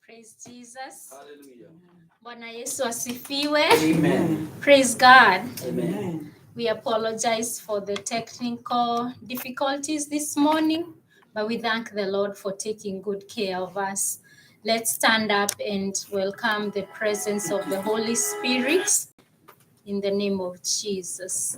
Praise Jesus. Hallelujah. Bwana Yesu asifiwe. Amen. Praise God. Amen. We apologize for the technical difficulties this morning, but we thank the Lord for taking good care of us. Let's stand up and welcome the presence of the Holy Spirit in the name of Jesus.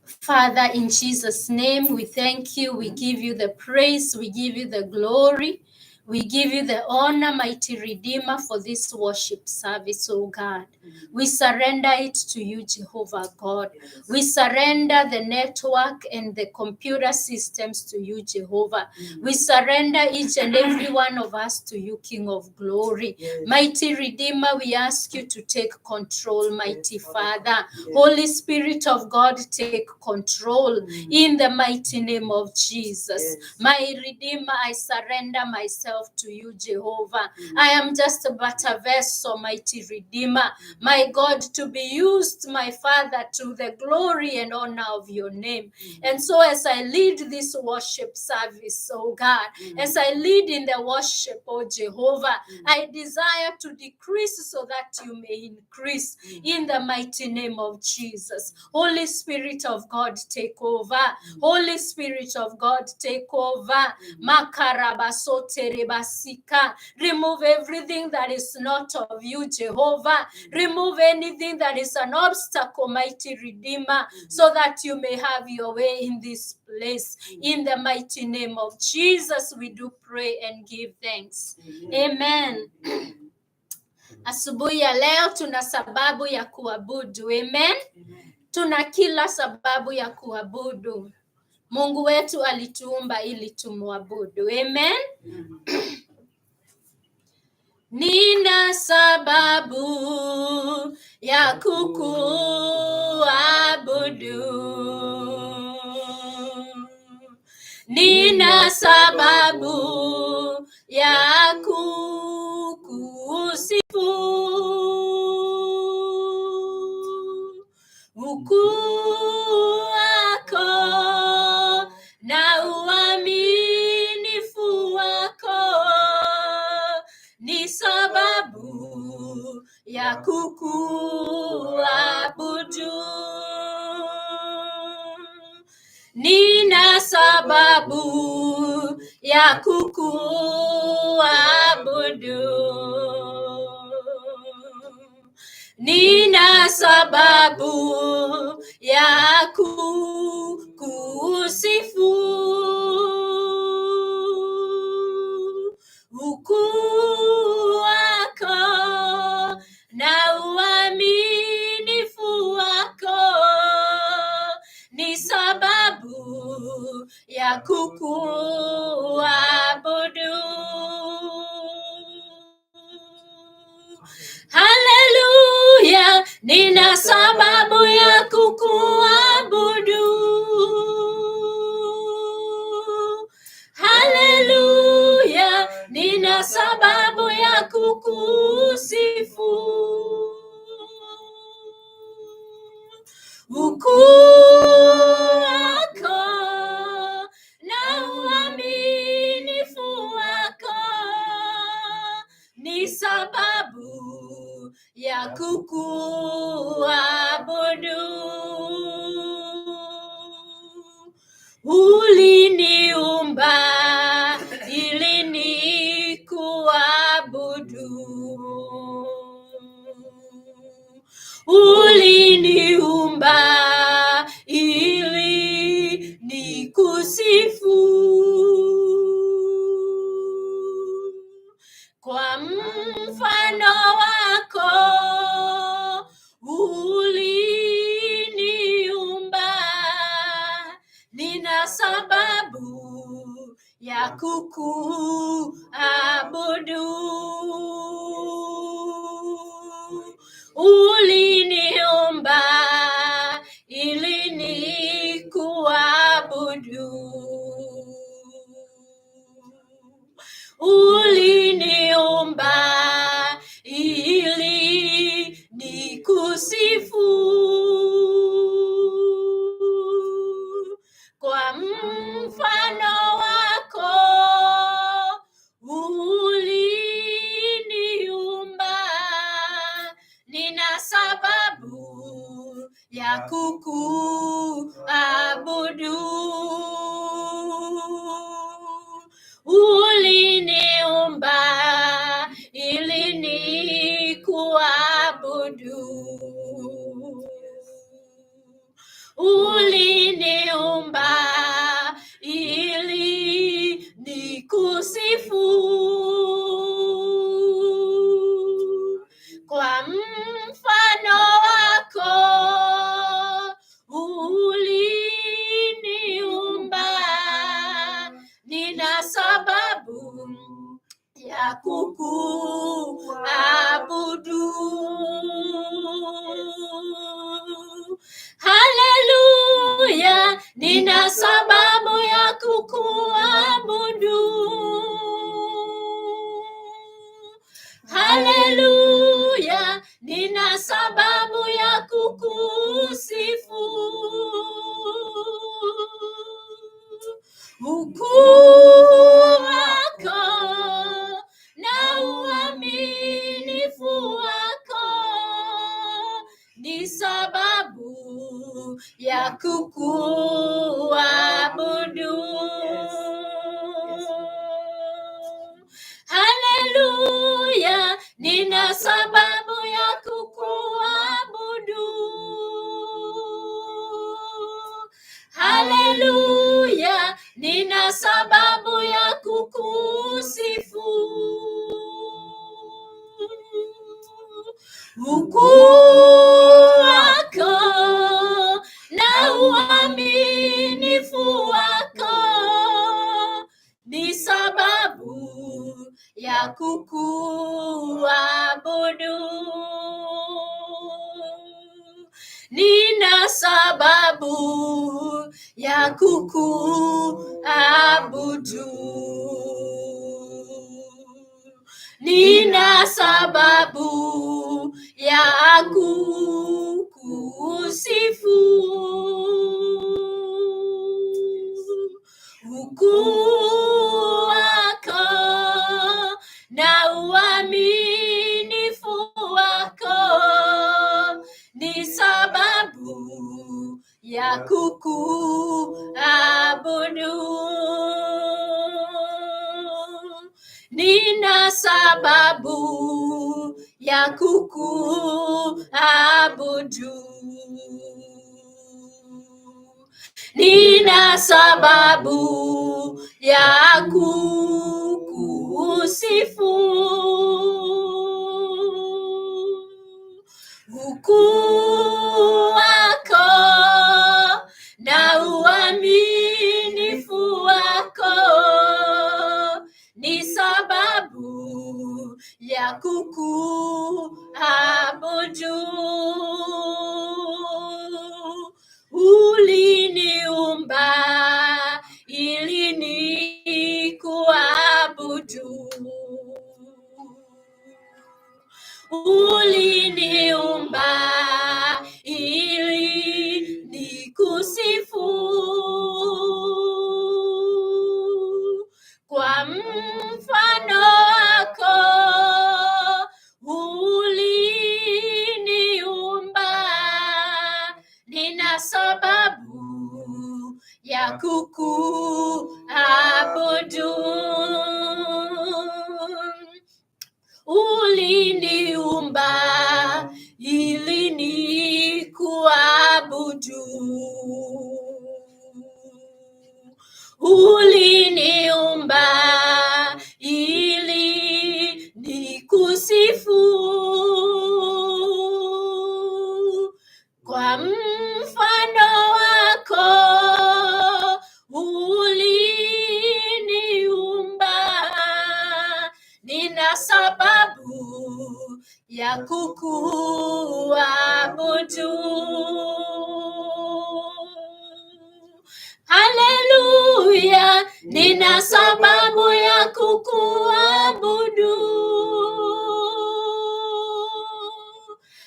Father, in Jesus' name, we thank you. We give you the praise. We give you the glory. We give you the honor, mighty Redeemer, for this worship service, oh God. We surrender it to you, Jehovah God. We surrender the network and the computer systems to you, Jehovah. We surrender each and every one of us to you, King of glory. Mighty Redeemer, we ask you to take control, mighty Father. Holy Spirit of God, take control in the mighty name of Jesus. My Redeemer, I surrender myself to you, Jehovah. I am just but a vessel, mighty Redeemer. My God, to be used, my Father, to the glory and honor of your name. And so as I lead this worship service, oh God, as I lead in the worship, oh Jehovah, I desire to decrease so that you may increase in the mighty name of Jesus. Holy Spirit of God, take over. Holy Spirit of God, take over. Makarabasoterebasika. Remove everything that is not of you, Jehovah. Remove anything that is an obstacle, mighty Redeemer, so that you may have your way in this place. In the mighty name of Jesus, we do pray and give thanks. Amen. Asubuhi ya leo tuna sababu ya kuabudu. Amen. Tuna kila sababu ya kuabudu. Mungu wetu alituumba ili tumwabudu. Amen. Nina sababu ya kukuabudu. Nina sababu ya kukusifu. Ukuu wako na uaminifu wako ni sababu ya kukuabudu. Nina sababu ya kukuabudu. Nina sababu ya kukusifu. Ukuu wako na uaminifu wako ni sababu ya kukuabudu. Haleluya, nina sababu ya kukuabudu. Haleluya, nina sababu ya kukusifu. Ukuu wako na uaminifu wako ni sababu ya kukuabudu. Uliniumba ili nikuabudu. Uliniumba ili nikusifu. Kwa mfano wako uliniumba, nina sababu ya kukuabudu. Uliniumba ili nikuabudu. Uliniumba ili nikusifu. Kwa mfano wako uliniumba ili nikuabudu. Uliniumba ili nikusifu. Kwa mfano wako uliniumba, nina sababu ya kukuabudu. Haleluya, nina sababu ya kukuabudu. Haleluya, nina sababu ya kukusifu. Ukuu wako na uaminifu wako ni sababu ya kukuabudu. Haleluya, nina sababu ya kukuabudu. Haleluya, nina sababu ya kukusifu. Ukuu wako na uaminifu wako ni sababu ya kukuabudu. Nina sababu ya kukuabudu. Nina sababu ya kukusifu. Ukuu wako na uaminifu wako ni sababu ya kukuabudu. Nina sababu ya kukuabudu. Nina sababu ya kukusifu. Ukuu wako na uaminifu wako ni sababu ya kukuabudu. Uliniumba ili nikuabudu. Uliniumba ili nikusifu. Kwa mfano wako uliniumba, nina sababu ya kukuabudu. Uliniumba ili nikuabudu. Uliniumba ili nikusifu. Kwa mfano wako uliniumba, nina sababu ya kukuabudu. Haleluya, nina sababu ya kukuabudu.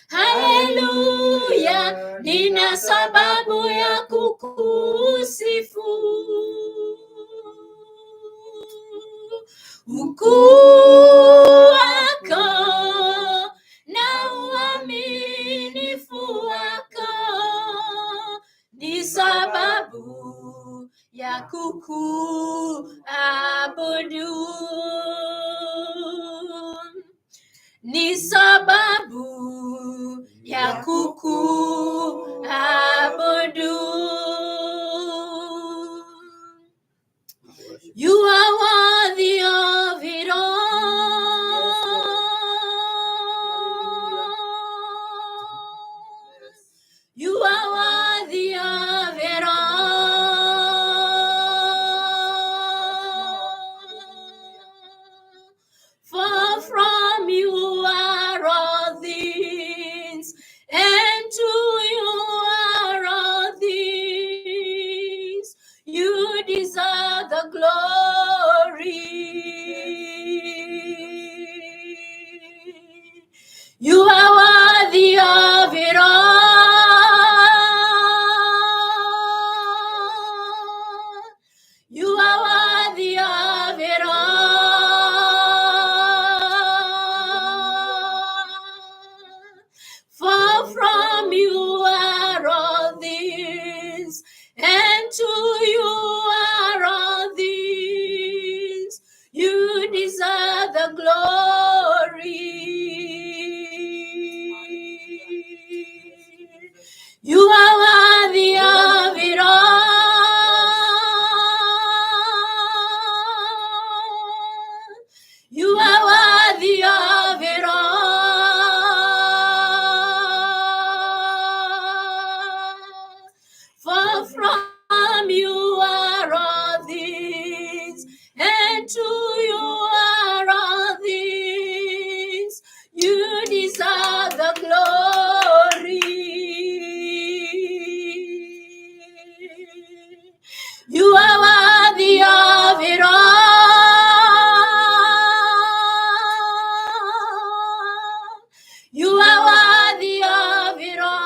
Haleluya, nina sababu ya kukusifu. Ukuu wako na uaminifu wako ni sababu ya kukuabudu. ni sababu ya kukuabudu. You are worthy of it all. You are worthy of it all. For from you are all things, and to you are all things. You deserve the glory. You are worthy of it all. You are worthy of it all. For from you are all things, and to you are all things. You deserve the glory. You are worthy of it all. You are worthy of it all. For from you are all things, and to you are all things. You deserve the glory. You are worthy of it all. You are worthy of it all.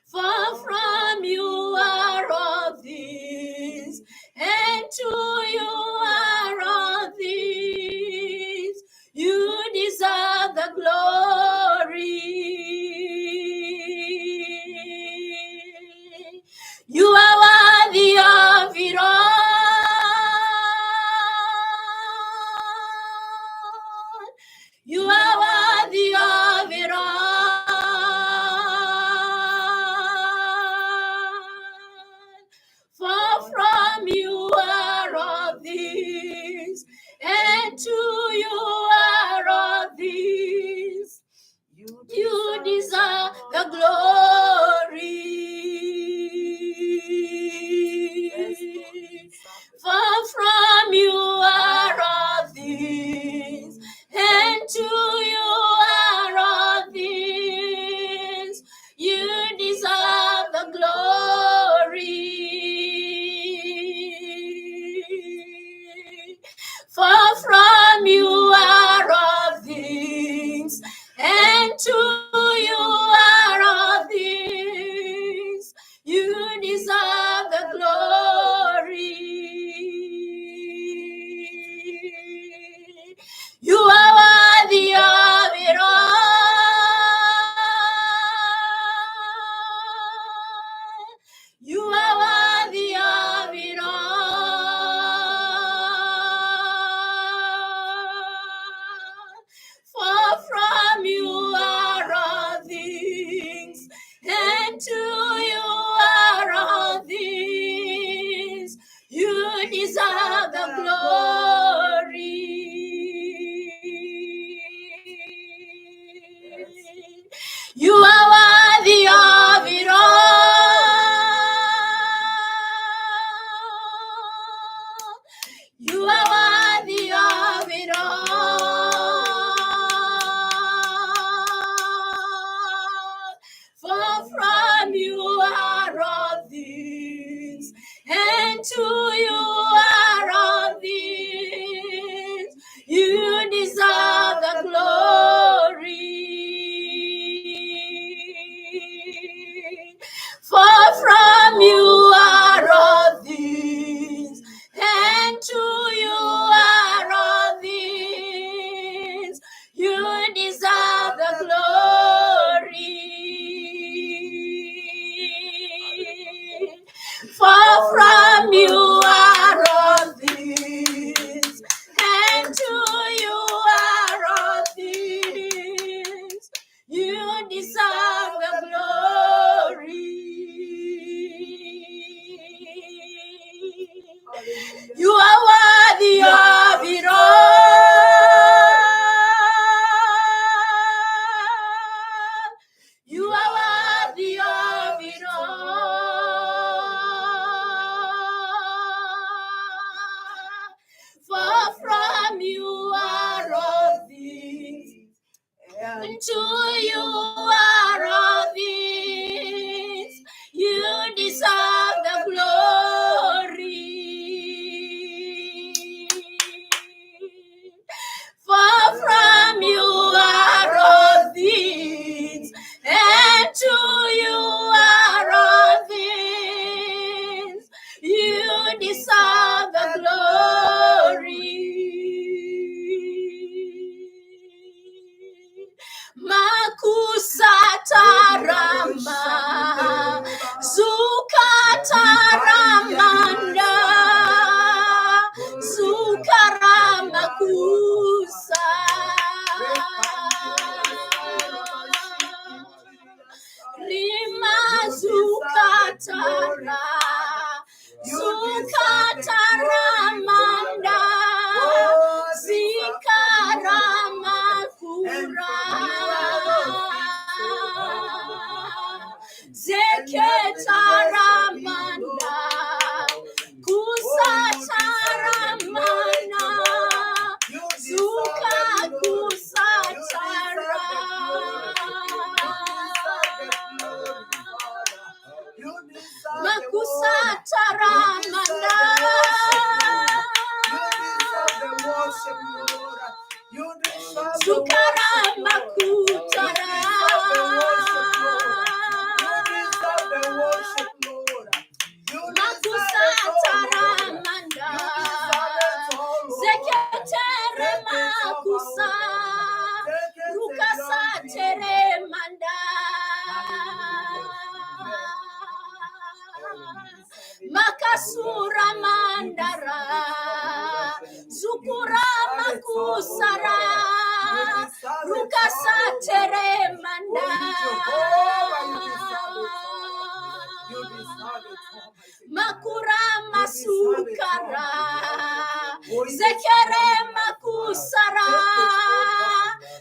For from you are all things, and to you are all things. You deserve the glory. You are worthy of it all. You are worthy of it all. For from you are all things, and to you are all things. You deserve the glory. For from you are all things, and to you are all things. You deserve the glory. For from you are all things, and to you are all things. You deserve the glory. You are worthy of it all. You are worthy of it all. For from you are all things, and to you are all things. You deserve the glory. You are worthy of it all. You are worthy of it all. For from you are all things, and to you are all things. You deserve the glory. For from you are all things, and to you are all things. You deserve the glory. For from you Kusataramanda. You deserve the Sukarama kutara. worship, Lord. You Makusataramanda. Zeketere makusa. Rukasatere manda. Makasura mandara. Zukura makusara. Rukasatere manda. Makura masukara. Zekere makusara.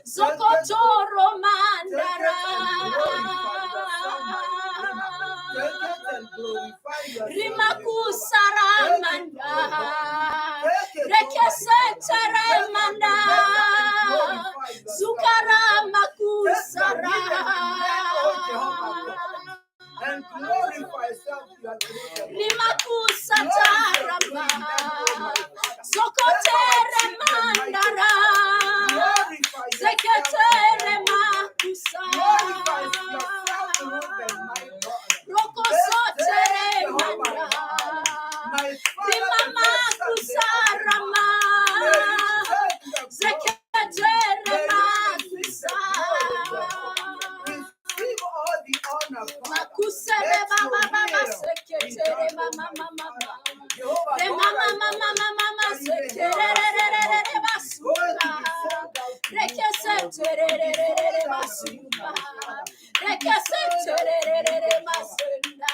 Zokotoro mandara. Rimakusara manda. Rekesetere manda. Zukara makusara. And glorify self. Limakusatarama. Zokotere mandara. Zeketere makusa. Rokosotere manda. Limama kusarama. Zeketere makusa. Makusere mama seketere mama. Re mama seketere basuka. Rekesetere basuka. Rekesetere masenda.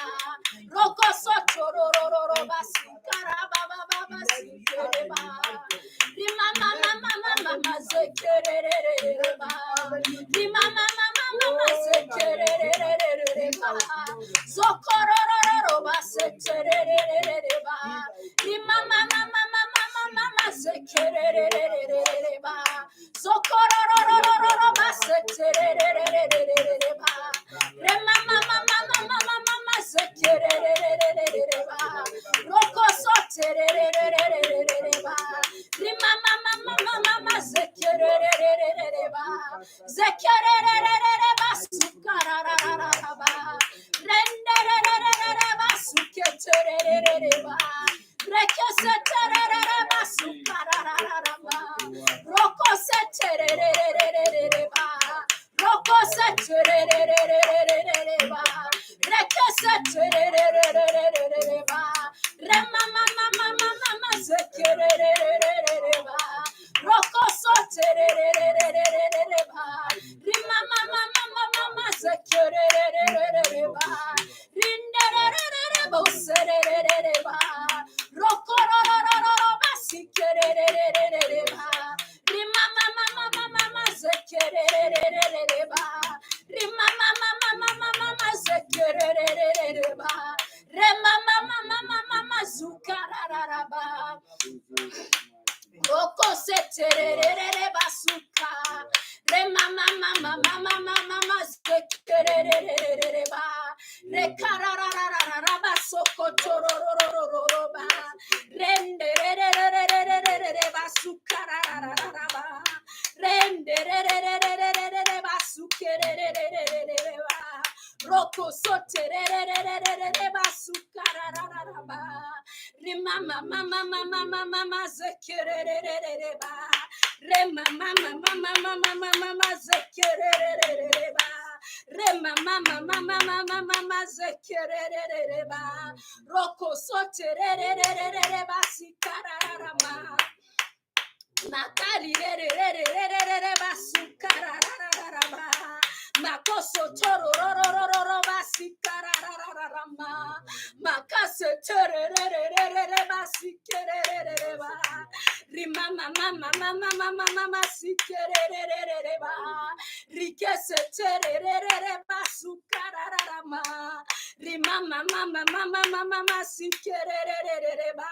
Rokosotororo basuka baba seketere ba. Re mama seketere ba. Re mama seketere ba. Zokororo baseketere ba. Re mama seketere ba. Zokororo baseketere ba. Re mama seketere ba. Rokosotere ba. Re mama seketere ba. Zekerere basukarara ba. Renderere basuketere ba. Rekesetere basukarara ba. Rokosetere ba. Rokosetere ba. Rekesetere ba. Remama zekerere ba. Rokosotere ba. Rimama zekerere ba. Rinderere boserere ba. Rokororo basikerere ba. Rimama zekerere ba. Rimama zekerere ba. Remama zukarara ba. Roko seterere basuka. Re mama sekerere ba. Re karararara basoko tororororo ba. Renderere basukararara ba. Renderere basukerere ba. Roko soterere basukararara ba. Re mama zekerere ba. Re mama zekerere ba. Re mama zekerere ba. Roko soterere basikararama. Makali re basukarararama. Makoso tororororo basikarararama. Makase terere basikerere ba. Rimama sikerere ba. Rikese terere basukarararama. Rimama sikerere ba.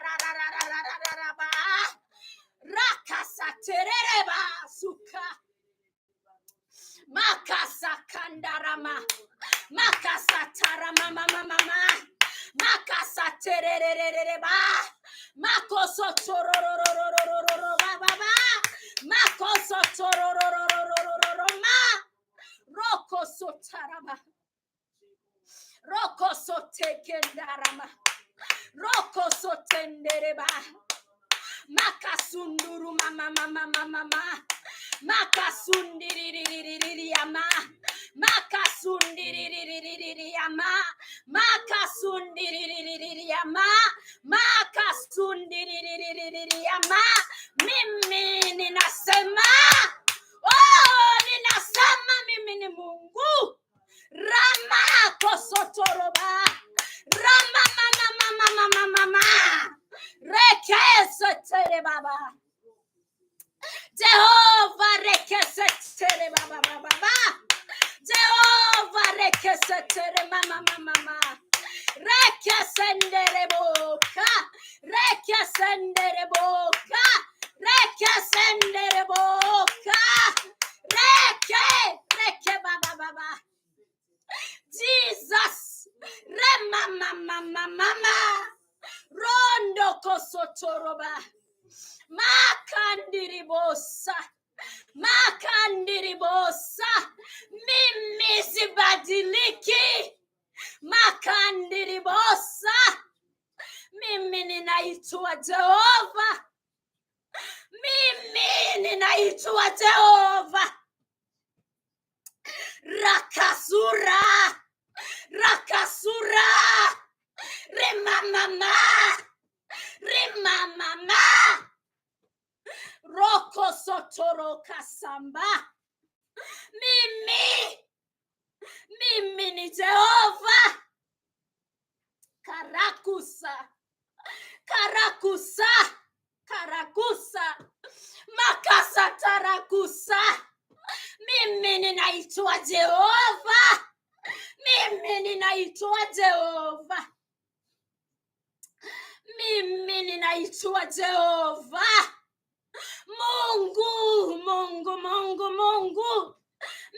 Rakasatereba suka. Makasakandarama. Makasatarama mama. Makasatererereba. Makosotorororororororo baba. Makosotororororororoma. Rokosotarama. Rokosotekendarama. Rokosotendereba. Makasunduru mama. Makasundiriririririyama. Makasundiriririririyama. Makasundiriririririyama. Makasundiriririririyama. Mimi ninasema, ninasema mimi ni Mungu. Rama kosotoroba. Rama mama. Rekesetere baba. Jehovah rekesetere baba. Jehovah rekesetere mama. Reke sendereboka. Reke sendereboka. Reke sendereboka. Reke baba. Jesus. Mama. Rondo kosotoroba. Makandiribosa. Mimi sibadiliki. Makandiribosa. Mimi ninaitwa Jehova. Mimi ninaitwa Jehova. Rakasura. Remamama. Roko sotoro kasamba. Mimi ni Jehova. Karakusa. Makasa tarakusa. Mimi ninaitwa Jehova. Mimi ninaitwa Jehova. Mungu.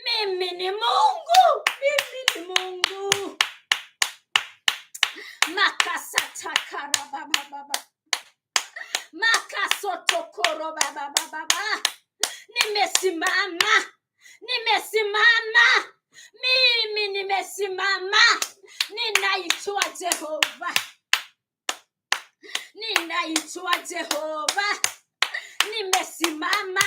Mimi ni Mungu. Makasata baba. Makasotokoro baba. Nimesimama. Mimi nimesimama. Ninaitwa Jehova. Nimesimama.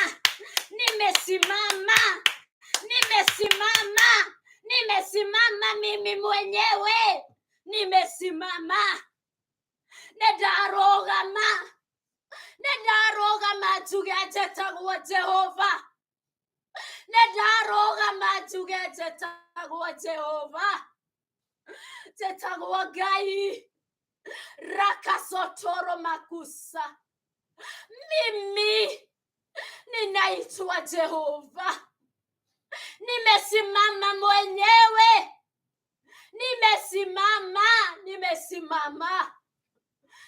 Mimi mwenyewe. Nimesimama. Nedarogama tugetagwa Jehova. Tetagwa Gai. Rakasotoro makusa. Mimi ninaitwa Jehova. Nimesimama mwenyewe.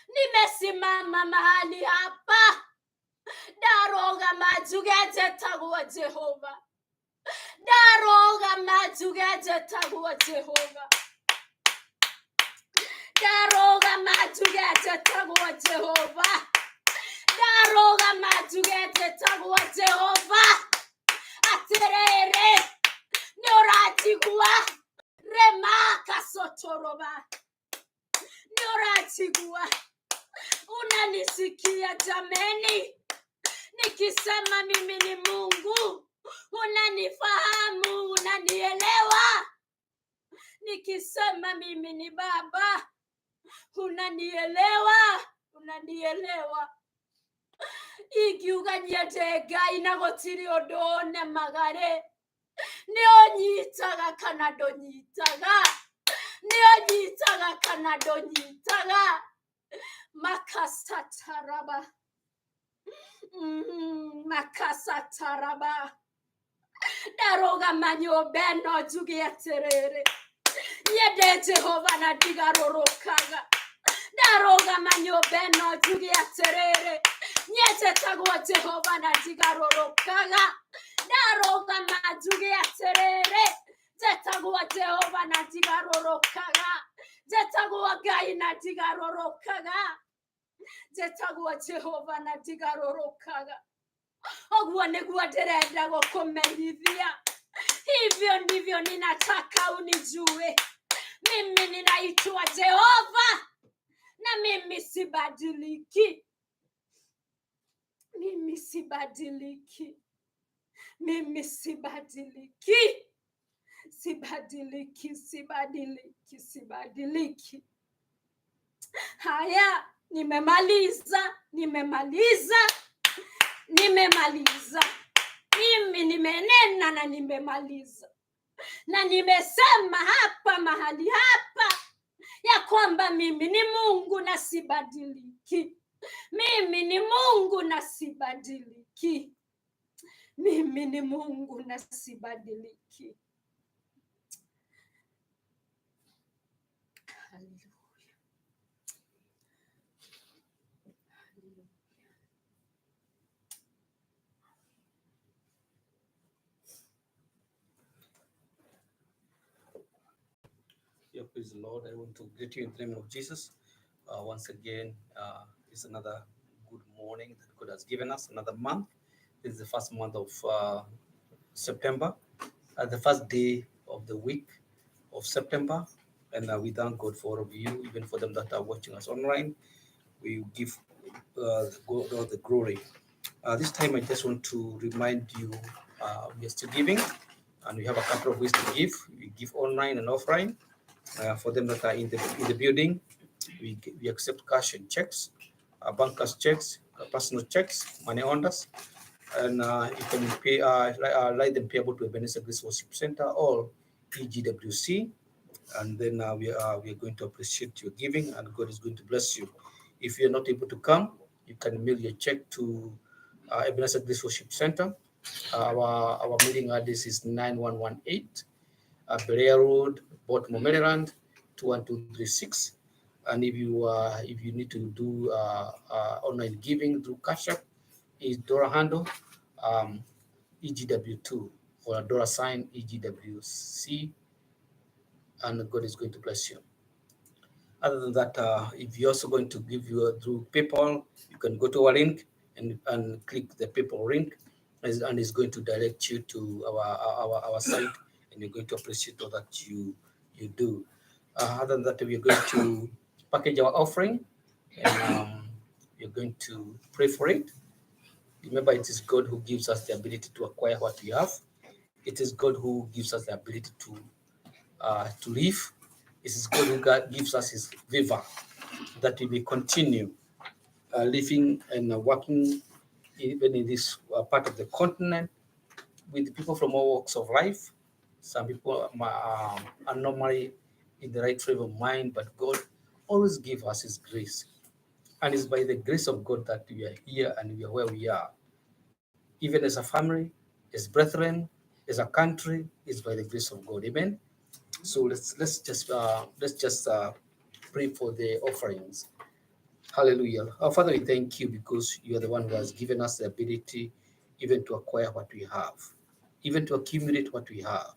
Nimesimama mahali hapa. Daroga majugete tagwa Jehova. Daroga majugete tagwa Jehova. Daroga majugete tagwa Jehova. Daroga majugete tagwa Jehova. Aterere noratigwa remaka sotoroba. Noratigwa. Unanisikia jameni? Nikisema mimi ni Mungu, unanifahamu, unanielewa. Nikisema mimi ni Baba, unanielewa. Igiuganyetega inagotiri odone magare. Nionyitaga kanadonyitaga. Makasataraba. Daroga manyo beno jugieterere. Yede Jehova na digarorokaga. Daroga manyo beno jugieterere. Nyete tagwa Jehova na digarorokaga. Daroga majugieterere. Jetagwa Jehova na digarorokaga. Jetagwa Gai na digarorokaga. Jetagwa Jehova na digarorokaga. Ogwa negwa derenda gokomerithia. Hivyo ndivyo ninataka unijue. Mimi ninaitwa Jehova. Na mimi sibadiliki. Sibadiliki. Haya, nimemaliza. Mimi nimenena na nimemaliza. Na nimesema hapa mahali hapa ya kwamba mimi ni Mungu na sibadiliki. Hallelujah. Yeah, praise the Lord. I want to greet you in the name of Jesus. Once again, it's another good morning that God has given us, another month. This is the first month of September, the first day of the week of September. And we thank God for all of you, even for them that are watching us online. We give God all the glory. This time, I just want to remind you we are still giving, and we have a couple of ways to give. We give online and offline. For them that are in the building, we accept cash and checks, bankers checks, personal checks, money orders, and you can pay like them payable to Ebenezer Grace Worship Center or EGWC, and then we are going to appreciate your giving, and God is going to bless you. If you are not able to come, you can mail your check to Ebenezer Grace Worship Center. Our mailing address is 9118 Berea Road, Baltimore, Maryland, 21236. And if you need to do online giving through Cash App, is Dora handle EGW2 or Dora sign EGWC, and God is going to bless you. Other than that, if you're also going to give you through PayPal, you can go to our link and click the PayPal link, and it's going to direct you to our site, and you're going to appreciate all that you do. Other than that, we are going to package our offering, and we're going to pray for it. Remember, it is God who gives us the ability to acquire what we have. It is God who gives us the ability to live. It is God who gives us His favor, that we may continue living and working even in this part of the continent with people from all walks of life. Some people are normally in the right frame of mind, but God always gives us His grace. And it's by the grace of God that we are here and we are where we are. Even as a family, as brethren, as a country, it's by the grace of God. Amen. So let's just pray for the offerings. Hallelujah. Our Father, we thank you because you are the one who has given us the ability even to acquire what we have, even to accumulate what we have.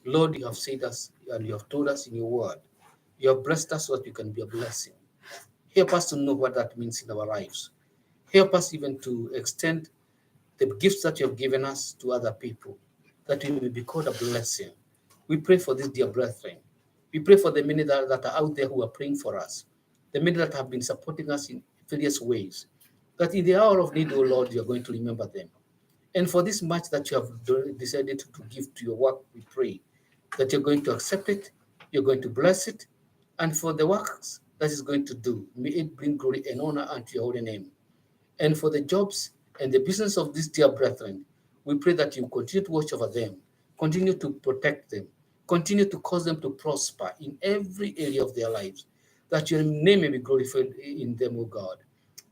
Lord, you have said us and you have told us in your word. You have blessed us so that we can be a blessing. Help us to know what that means in our lives. Help us even to extend the gifts that you have given us to other people, that we may be called a blessing. We pray for this, dear brethren. We pray for the many that are out there who are praying for us, the many that have been supporting us in various ways, that in the hour of need, O Lord, you are going to remember them. And for this much that you have decided to give to your work, we pray that you're going to accept it, you're going to bless it, and for the works that is going to do, may it bring glory and honor unto your holy name. And for the jobs and the business of these dear brethren, we pray that you continue to watch over them, continue to protect them, continue to cause them to prosper in every area of their lives, that your name may be glorified in them, O God.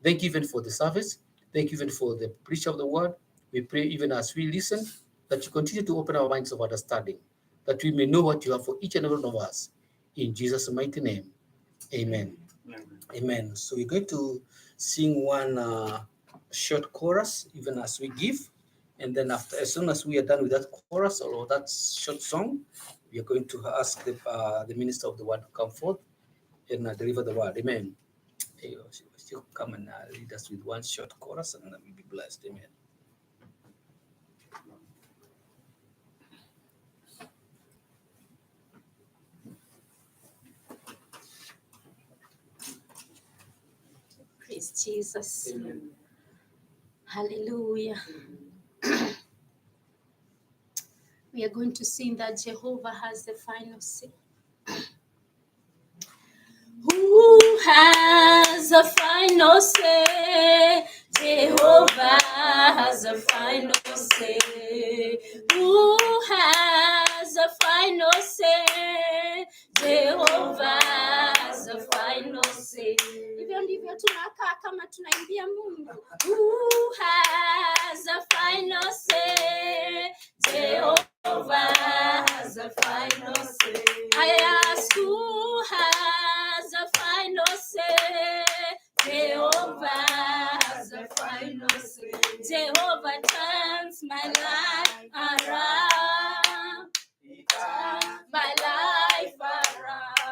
Thank you even for the service. Thank you even for the preach of the word. We pray even as we listen, that you continue to open our minds of understanding, that we may know what you have for each and every one of us. In Jesus' mighty name, amen. Amen. So we're going to sing one short chorus, even as we give, and then after, as soon as we are done with that chorus or that short song, we are going to ask the minister of the word to come forth and deliver the word. Amen. She'll come and lead us with one short chorus, and then we'll be blessed. Amen. Praise Jesus. Amen. Hallelujah. We are going to sing that Jehovah has the final say. Who has a final say? Jehovah has a final say. Who has a final say? Jehovah has a final say. Hivyo ndivyo tunakaa kama tunaimbia Mungu. Who has a final say? Jehovah has a final say. I ask, who has a final say? Jehovah has a final say. Jehovah turns my life around. He turns my life around.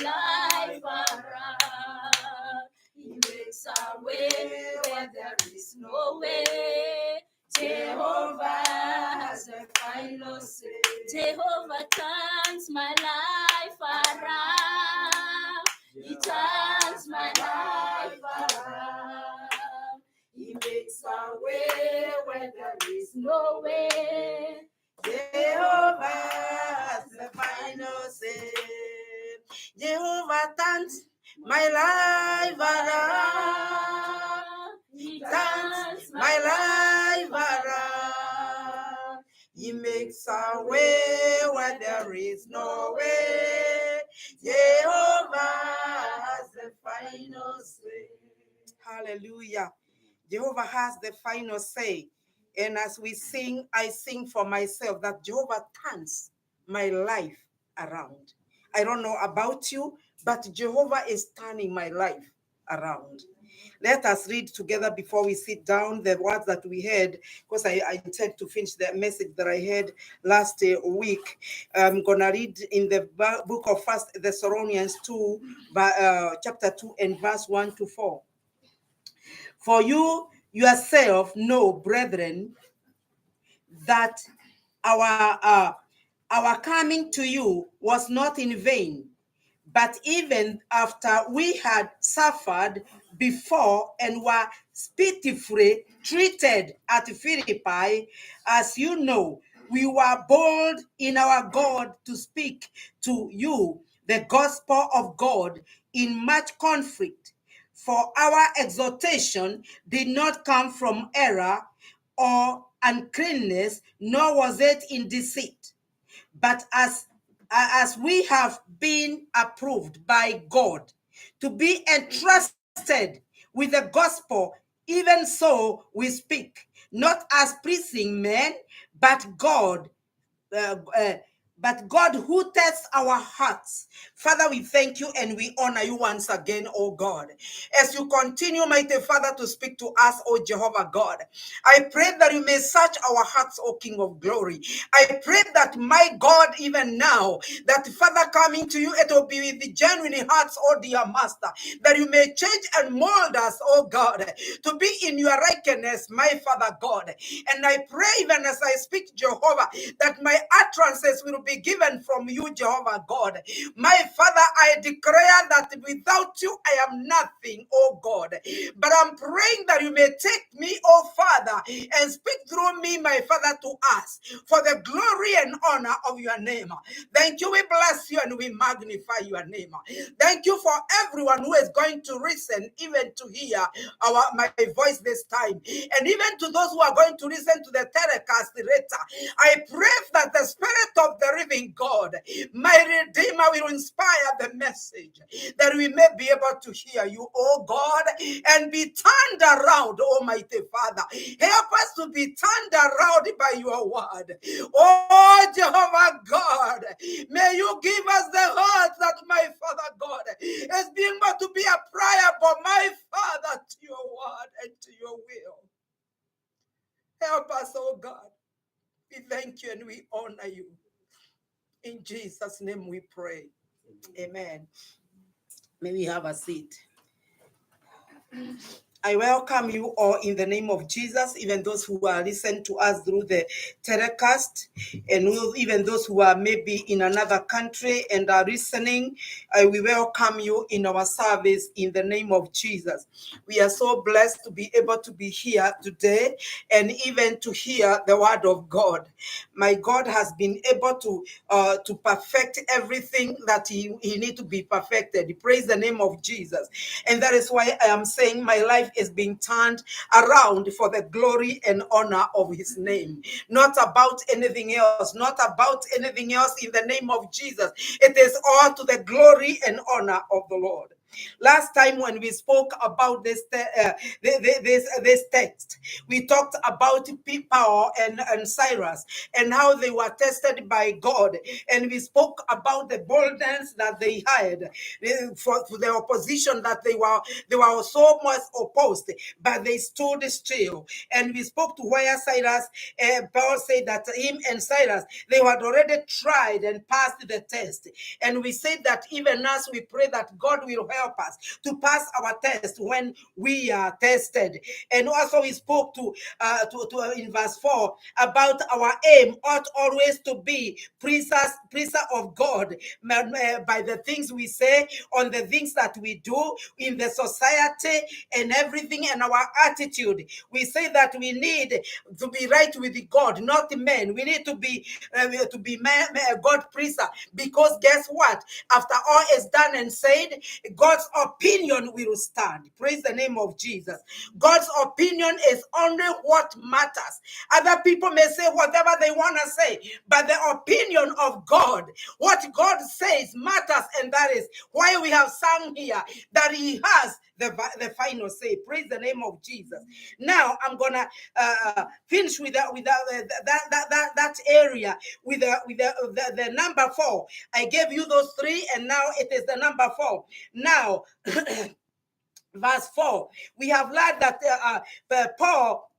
my life around. He makes a way where there is no way. Jehovah has the final say. Jehovah turns my life around. He turns my life around. He makes a way where there is no way. Jehovah has the final say. Jehovah turns my life around. He turns my life around. He makes a way where there is no way. Jehovah has the final say. Hallelujah. Jehovah has the final say. And as we sing, I sing for myself that Jehovah turns my life around. I don't know about you, but Jehovah is turning my life around. Let us read together before we sit down the words that we heard, because I intend to finish the message that I had last week. I'm going to read in the book of 1 Thessalonians 2, chapter 2 and verse 1 to 4. For you yourself know, brethren, that our coming to you was not in vain. But even after we had suffered before and were pitifully treated at Philippi, as you know, we were bold in our God to speak to you the gospel of God in much conflict. For our exhortation did not come from error or uncleanness, nor was it in deceit. But as we have been approved by God to be entrusted with the gospel, even so we speak, not as pleasing men, but God who tests our hearts. Father, we thank you and we honor you once again, oh God. As you continue, mighty Father, to speak to us, oh Jehovah God, I pray that you may search our hearts, oh King of glory. I pray that, my God, even now, that Father, coming to you, it will be with the genuine hearts, oh dear Master, that you may change and mold us, oh God, to be in your righteousness, my Father God. And I pray, even as I speak, Jehovah, that my utterances will be given from you, Jehovah God. My Father, I declare that without you, I am nothing, oh God. But I'm praying that you may take me, oh Father, and speak through me, my Father, to us for the glory and honor of your name. Thank you. We bless you and we magnify your name. Thank you for everyone who is going to listen, even to hear my voice this time. And even to those who are going to listen to the telecast later, I pray that the Spirit of the living God, my Redeemer, will inspire the message, that we may be able to hear you, oh God, and be turned around, Almighty Father. Help us to be turned around by your word. Oh, Jehovah God, may you give us the heart that, my Father God, is being able to be a pliable, my Father, to your word and to your will. Help us, oh God. We thank you and we honor you. In Jesus' name we pray. Amen. May we have a seat. I welcome you all in the name of Jesus, even those who are listening to us through the telecast, and even those who are maybe in another country and are listening. We welcome you in our service in the name of Jesus. We are so blessed to be able to be here today and even to hear the word of God. My God has been able to perfect everything that he need to be perfected. Praise the name of Jesus. And that is why I am saying my life is being turned around for the glory and honor of his name. Not about anything else, not about anything else in the name of Jesus. It is all to the glory and honor of the Lord. Last time when we spoke about this text, we talked about Paul and Cyrus and how they were tested by God, and we spoke about the boldness that they had for the opposition that they were so much opposed, but they stood still. And we spoke to where Cyrus, Paul said that him and Cyrus, they had already tried and passed the test. And we said that even as we pray that God will help us to pass our test when we are tested. And also we spoke to in verse 4 about our aim ought always to be preacher of God by the things we say, on the things that we do in the society and everything, and our attitude. We say that we need to be right with God, not men. We need to be God preacher, because guess what? After all is done and said, God's opinion will stand. Praise the name of Jesus. God's opinion is only what matters. Other people may say whatever they want to say, but the opinion of God, what God says matters, and that is why we have sung here that He has the final say. Praise the name of Jesus. Now I'm gonna finish with that area with the number 4. I gave you those 3, and now it is the number 4. Now, verse 4, we have learned that Paul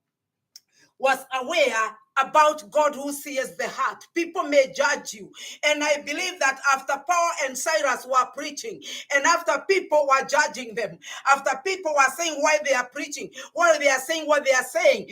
was aware about God who sees the heart. People may judge you. And I believe that after Paul and Cyrus were preaching, and after people were judging them, after people were saying why they are preaching, why they are saying what they are saying,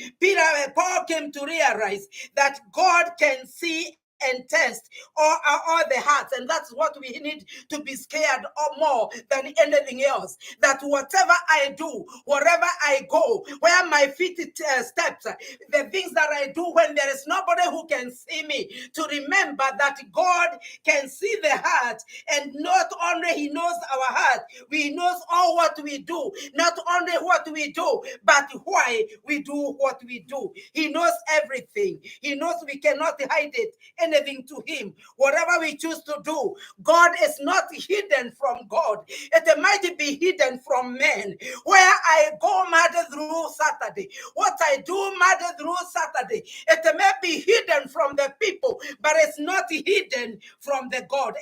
Paul came to realize that God can see and test all the hearts, and that's what we need to be scared of more than anything else. That whatever I do, wherever I go, where my feet steps, the things that I do when there is nobody who can see me, to remember that God can see the heart, and not only He knows our heart, He knows all what we do, not only what we do, but why we do what we do. He knows everything. He knows we cannot hide it. Anything to Him. Whatever we choose to do, God is not hidden from God. It might be hidden from men. Where I go mad through Saturday, what I do mad through Saturday, it may be hidden from the people, but it's not hidden from the God.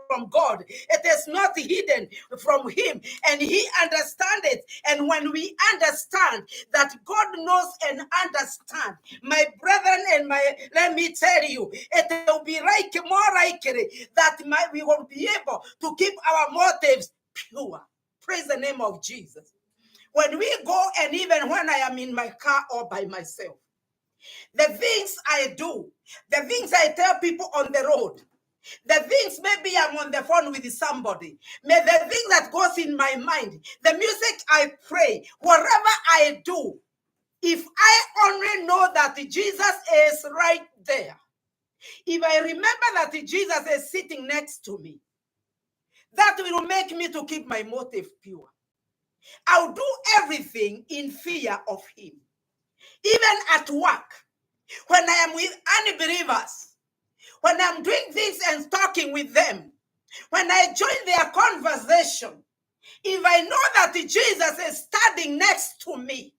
From God, it is not hidden from Him, and He understands it. And when we understand that God knows and understands, my brethren and let me tell you, it will be more likely that we will be able to keep our motives pure. Praise the name of Jesus. When we go, and even when I am in my car or by myself, the things I do, the things I tell people on the road, the things maybe I'm on the phone with somebody, may the thing that goes in my mind, the music I pray, whatever I do, if I only know that Jesus is right there, if I remember that Jesus is sitting next to me, that will make me to keep my motive pure. I'll do everything in fear of Him. Even at work, when I am with unbelievers, when I'm doing things and talking with them, when I join their conversation, if I know that Jesus is standing next to me,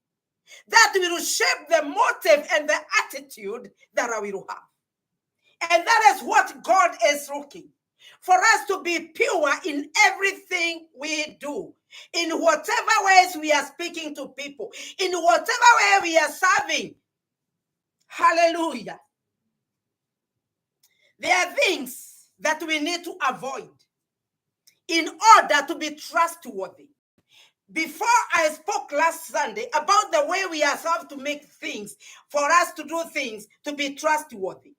that will shape the motive and the attitude that I will have. And that is what God is looking for, us to be pure in everything we do, in whatever ways we are speaking to people, in whatever way we are serving. Hallelujah. There are things that we need to avoid in order to be trustworthy. Before I spoke last Sunday about the way we are supposed to make things, for us to do things to be trustworthy.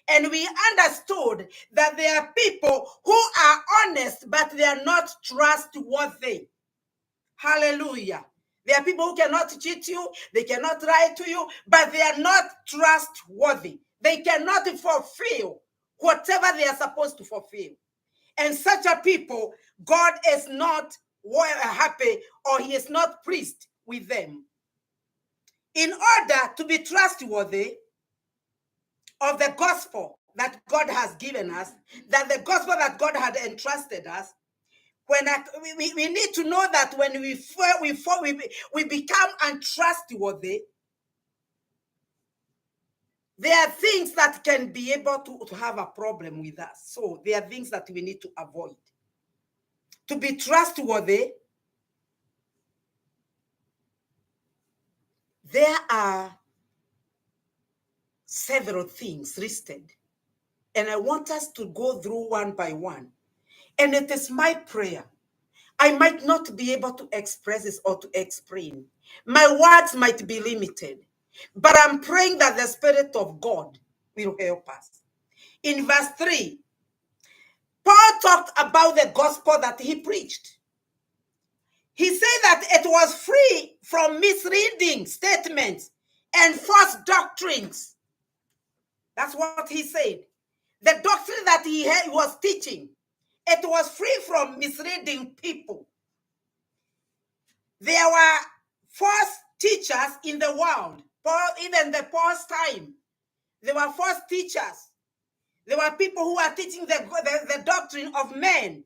And we understood that there are people who are honest, but they are not trustworthy. Hallelujah. There are people who cannot cheat you, they cannot lie to you, but they are not trustworthy. They cannot fulfill whatever they are supposed to fulfill. And such a people, God is not happy, or He is not pleased with them. In order to be trustworthy of the gospel that God has given us, that the gospel that God had entrusted us, we need to know that when we become untrustworthy, there are things that can be able to have a problem with us. So there are things that we need to avoid. To be trustworthy, there are several things listed, and I want us to go through one by one. And it is my prayer. I might not be able to express this or to explain. My words might be limited, but I'm praying that the Spirit of God will help us. In verse 3, Paul talked about the gospel that he preached. He said that it was free from misleading statements and false doctrines. That's what he said. The doctrine that he was teaching, it was free from misleading people. There were false teachers in the world. Even the Paul's time, there were false teachers. There were people who were teaching the doctrine of men.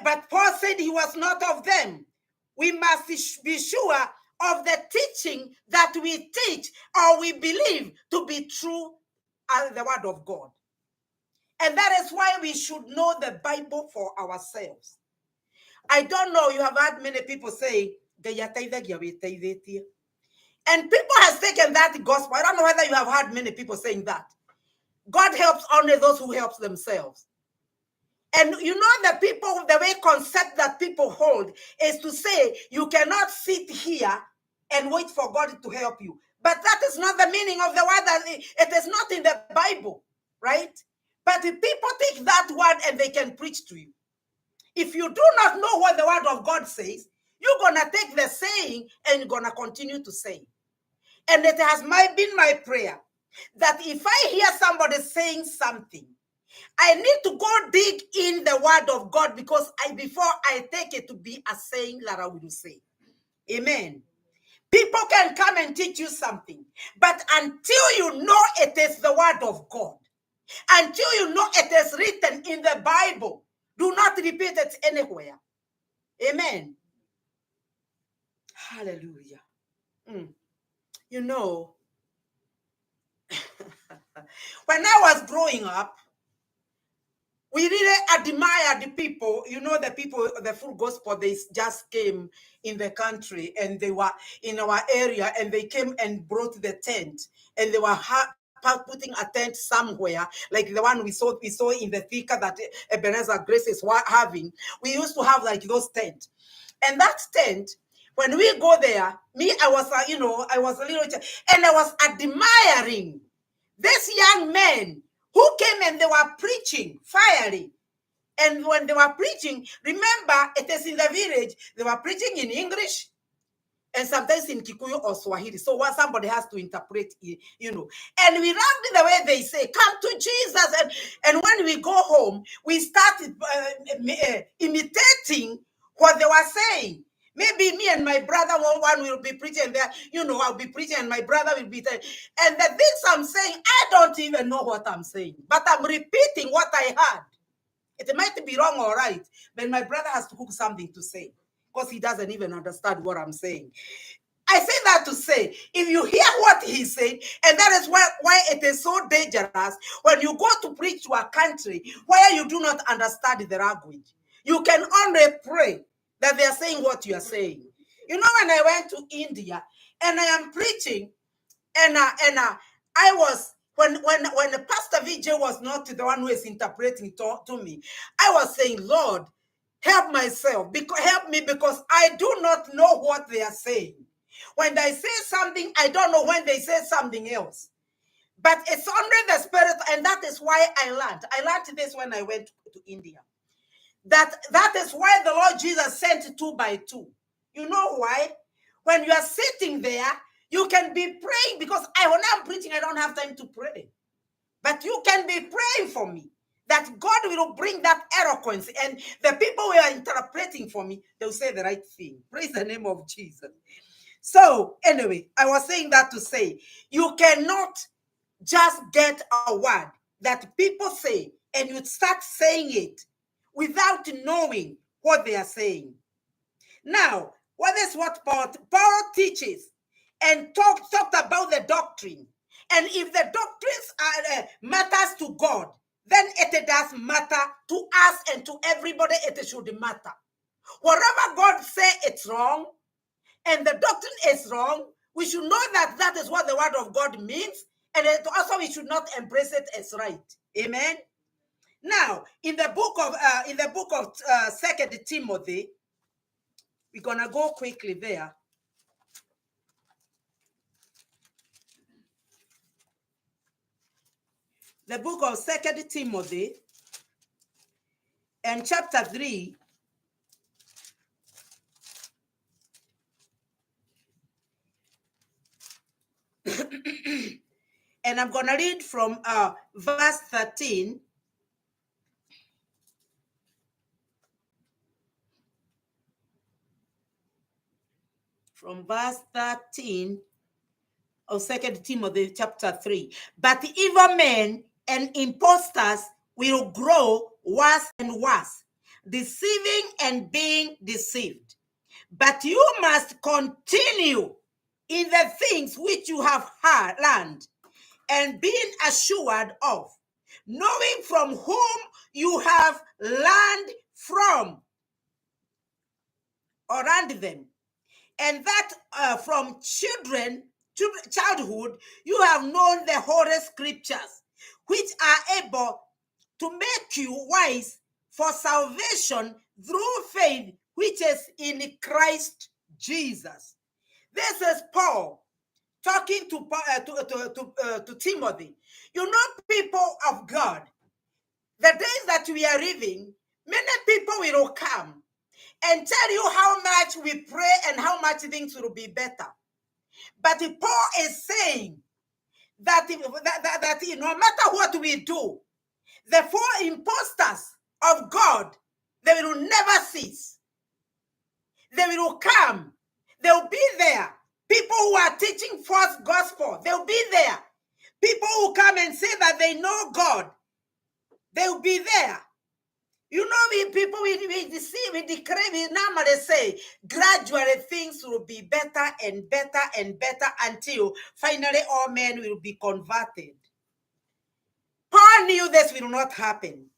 But Paul said he was not of them. We must be sure of the teaching that we teach or we believe to be true as the word of God. And that is why we should know the Bible for ourselves. I don't know, you have heard many people say, and people have taken that gospel. I don't know whether you have heard many people saying that. God helps only those who help themselves. And you know, the people, the way concept that people hold is to say, you cannot sit here and wait for God to help you. But that is not the meaning of the word. That it is not in the Bible, right? But the people take that word and they can preach to you. If you do not know what the word of God says, you're going to take the saying and you're going to continue to say. And it has been my prayer that if I hear somebody saying something, I need to go dig in the word of God before I take it to be a saying that I will say. Amen. People can come and teach you something, but until you know it is the word of God, until you know it is written in the Bible, do not repeat it anywhere. Amen. Hallelujah. You know, when I was growing up, we really admire the people, you know, the people, the full gospel, they just came in the country and they were in our area and they came and brought the tent and they were putting a tent somewhere, like the one we saw in the Thika that Ebenezer Grace is having. We used to have like those tents. And that tent, when we go there, I was a little child, and I was admiring this young man who came and they were preaching fiery. And when they were preaching, remember, it is in the village, they were preaching in English and sometimes in Kikuyu or Swahili. So what somebody has to interpret, you know. And we loved the way they say, come to Jesus. And when we go home, we started imitating what they were saying. Maybe me and my brother, one will be preaching there, you know, I'll be preaching and my brother will be there. And the things I'm saying, I don't even know what I'm saying, but I'm repeating what I heard. It might be wrong or right, but my brother has to cook something to say because he doesn't even understand what I'm saying. I say that to say, if you hear what he said, and that is why it is so dangerous when you go to preach to a country where you do not understand the language. You can only pray that they are saying what you are saying. You know, when I went to India and I am preaching, and I was when the Pastor Vijay was not the one who is interpreting to me, I was saying, Lord, help myself, help me, because I do not know what they are saying. When they say something, I don't know when they say something else. But it's under the Spirit, and that is why I learned. I learned this when I went to India. That is why the Lord Jesus sent 2 by 2. You know why? When you are sitting there, you can be praying, because when I'm preaching, I don't have time to pray. But you can be praying for me, that God will bring that eloquence, and the people who are interpreting for me, they'll say the right thing. Praise the name of Jesus. So anyway, I was saying that to say, you cannot just get a word that people say and you start saying it without knowing what they are saying. Now, what is what Paul teaches and talked about the doctrine. And if the doctrines are, matters to God, then it does matter to us and to everybody. It should matter. Whatever God say it's wrong, and the doctrine is wrong, we should know that that is what the word of God means, and it also we should not embrace it as right. Amen. Now, in the book of 2 Timothy, we're gonna go quickly there. The book of 2 Timothy and chapter 3. And I'm gonna read from verse 13. From verse 13 of 2 Timothy chapter 3. But evil men and impostors will grow worse and worse, deceiving and being deceived. But you must continue in the things which you have learned and being assured of, knowing from whom you have learned from or learned them, and that from childhood you have known the Holy Scriptures, which are able to make you wise for salvation through faith which is in Christ Jesus. This is Paul talking to Timothy. You know, people of God, the days that we are living, many people will come and tell you how much we pray and how much things will be better. But Paul is saying that, no matter what we do, the four impostors of God, they will never cease. They will come. They'll be there. People who are teaching false gospel, they'll be there. People who come and say that they know God, they'll be there. You know, we declare, we normally say, gradually things will be better and better and better until finally all men will be converted. Paul knew this will not happen.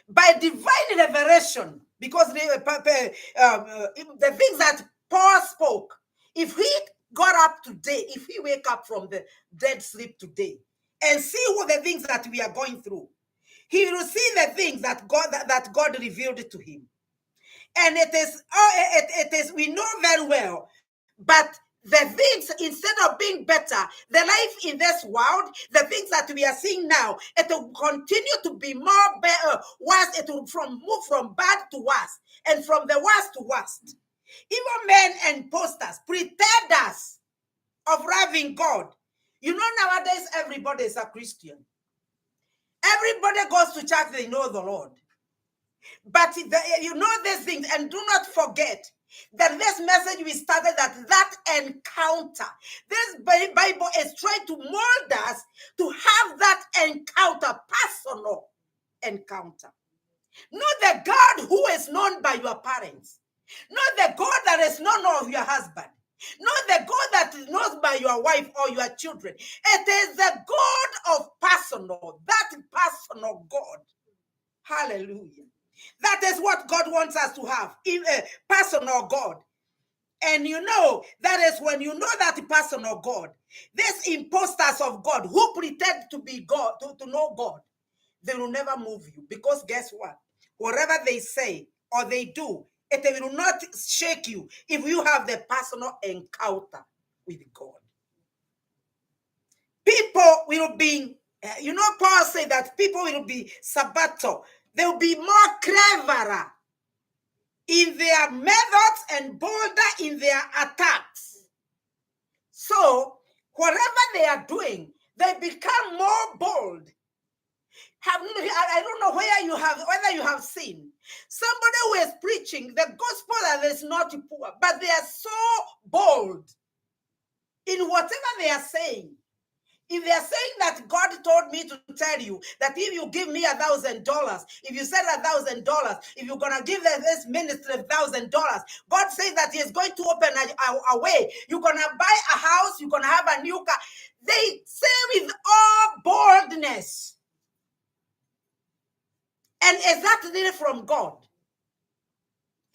By divine revelation, because the things that Paul spoke, if he got up today, if he wake up from the dead sleep today and see what the things that we are going through, he will see the things that God revealed to him. And it is we know very well, but the things, instead of being better, the life in this world, the things that we are seeing now, it will continue to be more better, worse. It will move from bad to worse, and from the worst to worst. Even men and posters, pretenders of loving God. You know, nowadays everybody is a Christian. Everybody goes to church, they know the Lord. But you know these things, and do not forget that this message we started, that encounter. This Bible is trying to mold us to have that encounter, personal encounter. Not the God who is known by your parents. Not the God that is known of your husband. Not the God that is known by your wife or your children. It is the God of personal, that personal God. Hallelujah. That is what God wants us to have, a personal God. And you know, that is when you know that personal God, these imposters of God who pretend to be God, to know God, they will never move you. Because guess what? Whatever they say or they do, it will not shake you if you have the personal encounter with God. People will be, you know, Paul said that people will be sabato. They will be more cleverer in their methods and bolder in their attacks. So, whatever they are doing, they become more bold. I don't know whether you have seen somebody who is preaching the gospel that is not poor, but they are so bold in whatever they are saying. If they are saying that God told me to tell you that if you give me $1,000, if you send $1,000, if you're gonna give this ministry $1,000, God says that He is going to open a way. You're gonna buy a house. You're gonna have a new car. They say with all boldness. And is that really from God?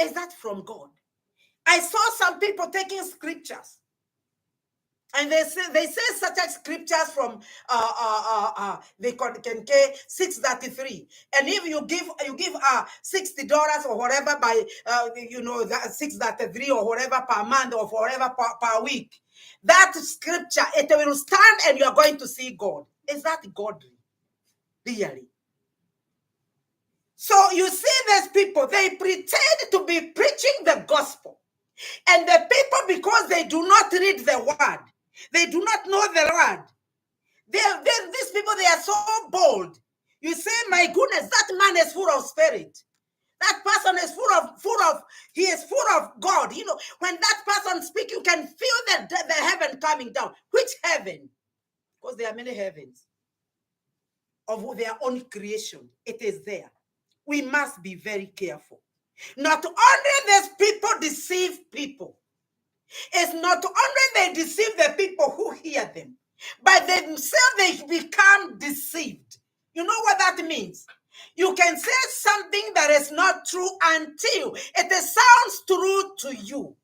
Is that from God? I saw some people taking scriptures. And they say such as scriptures from they can 633. And if you give $60 or whatever by that 633 or whatever per month or whatever per week, that scripture it will stand and you are going to see God. Is that godly? Really? So you see these people, they pretend to be preaching the gospel. And the people, because they do not read the word, they do not know the word. These people, they are so bold. You say, my goodness, that man is full of spirit. That person is he is full of God. You know, when that person speaks, you can feel the heaven coming down. Which heaven? Because there are many heavens of their own creation. It is there. We must be very careful. Not only these people deceive people, it's not only they deceive the people who hear them, but themselves they become deceived. You know what that means? You can say something that is not true until it sounds true to you.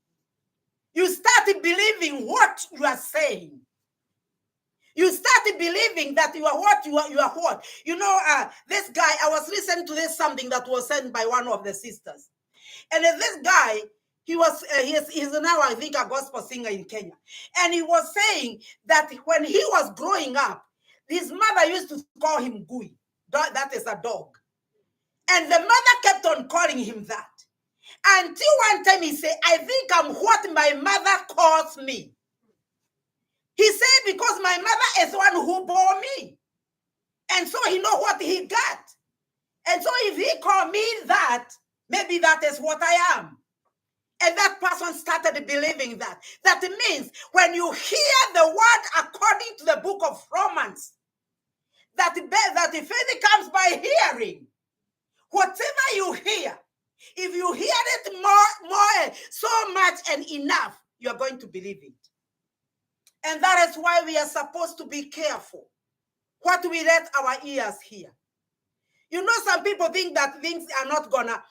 You start believing what you are saying. You start believing that you are what you are what. You know, this guy, I was listening to this something that was sent by one of the sisters. And this guy, he's now, I think, a gospel singer in Kenya. And he was saying that when he was growing up, his mother used to call him Gui. That is a dog. And the mother kept on calling him that. Until one time he said, I think I'm what my mother calls me. He said, because my mother is the one who bore me. And so he know what he got. And so if he called me that, maybe that is what I am. And that person started believing that. That means when you hear the word according to the book of Romans, that faith comes by hearing. Whatever you hear, if you hear it more, so much and enough, you are going to believe it. And that is why we are supposed to be careful what we let our ears hear. You know, some people think that things are not gonna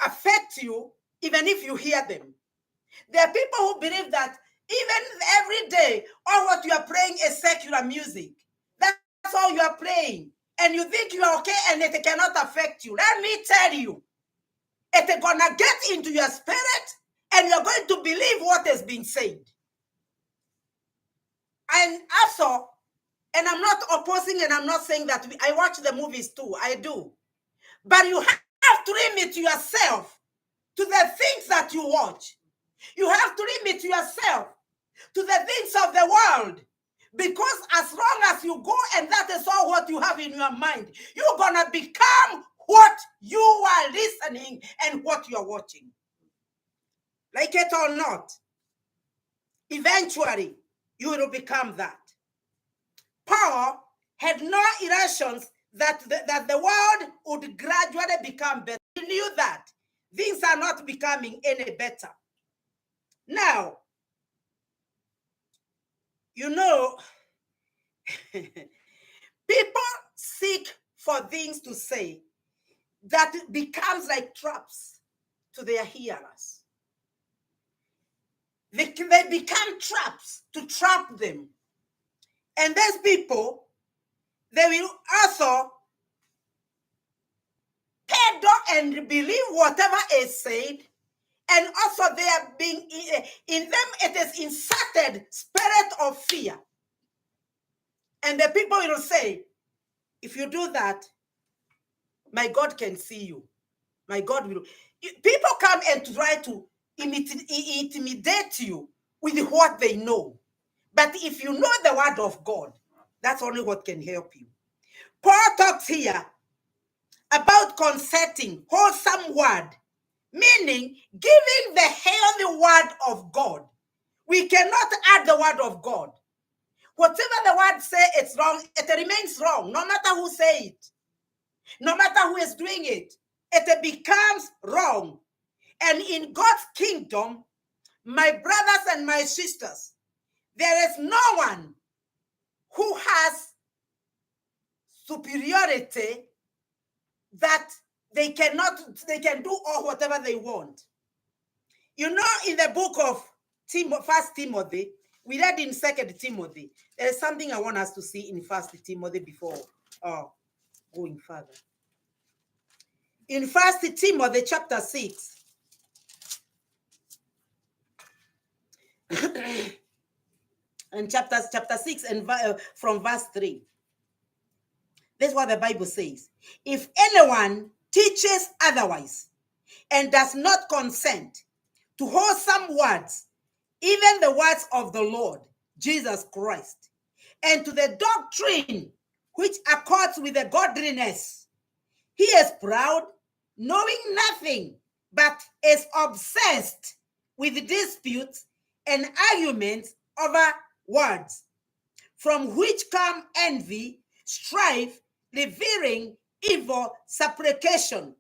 affect you even if you hear them. There are people who believe that even every day, all what you are playing is secular music. That's all you are playing. And you think you are okay and it cannot affect you. Let me tell you, it's gonna get into your spirit and you're going to believe what is being said. And also, and I'm not opposing and I'm not saying that I watch the movies too. I do. But you have to limit yourself to the things that you watch. You have to limit yourself to the things of the world. Because as long as you go and that is all what you have in your mind, you're going to become what you are listening and what you're watching. Like it or not, eventually you will become that. Paul had no illusions that the world would gradually become better. He knew that things are not becoming any better. Now, you know, people seek for things to say that becomes like traps to their hearers. They become traps to trap them. And these people, they will also peddle and believe whatever is said. And also they are being, in them it is inserted spirit of fear. And the people will say, if you do that, my God can see you. My God will. People come and try to intimidate you with what they know. But if you know the word of God, that's only what can help you. Paul talks here about concerting wholesome word, meaning giving the healthy word of God. We cannot add the word of God. Whatever the word say it's wrong, it remains wrong. No matter who say it, no matter who is doing it, it becomes wrong. And in God's kingdom, my brothers and my sisters, there is no one who has superiority that they can do all whatever they want. You know, in the book of First Timothy, we read in 2 Timothy. There is something I want us to see in 1 Timothy before going further. In 1 Timothy chapter 6, and chapter 6 and from verse 3. This is what the Bible says. If anyone teaches otherwise and does not consent to wholesome words, even the words of the Lord Jesus Christ, and to the doctrine which accords with the godliness, he is proud, knowing nothing, but is obsessed with disputes and arguments over words, from which come envy, strife, revering, evil, supplication,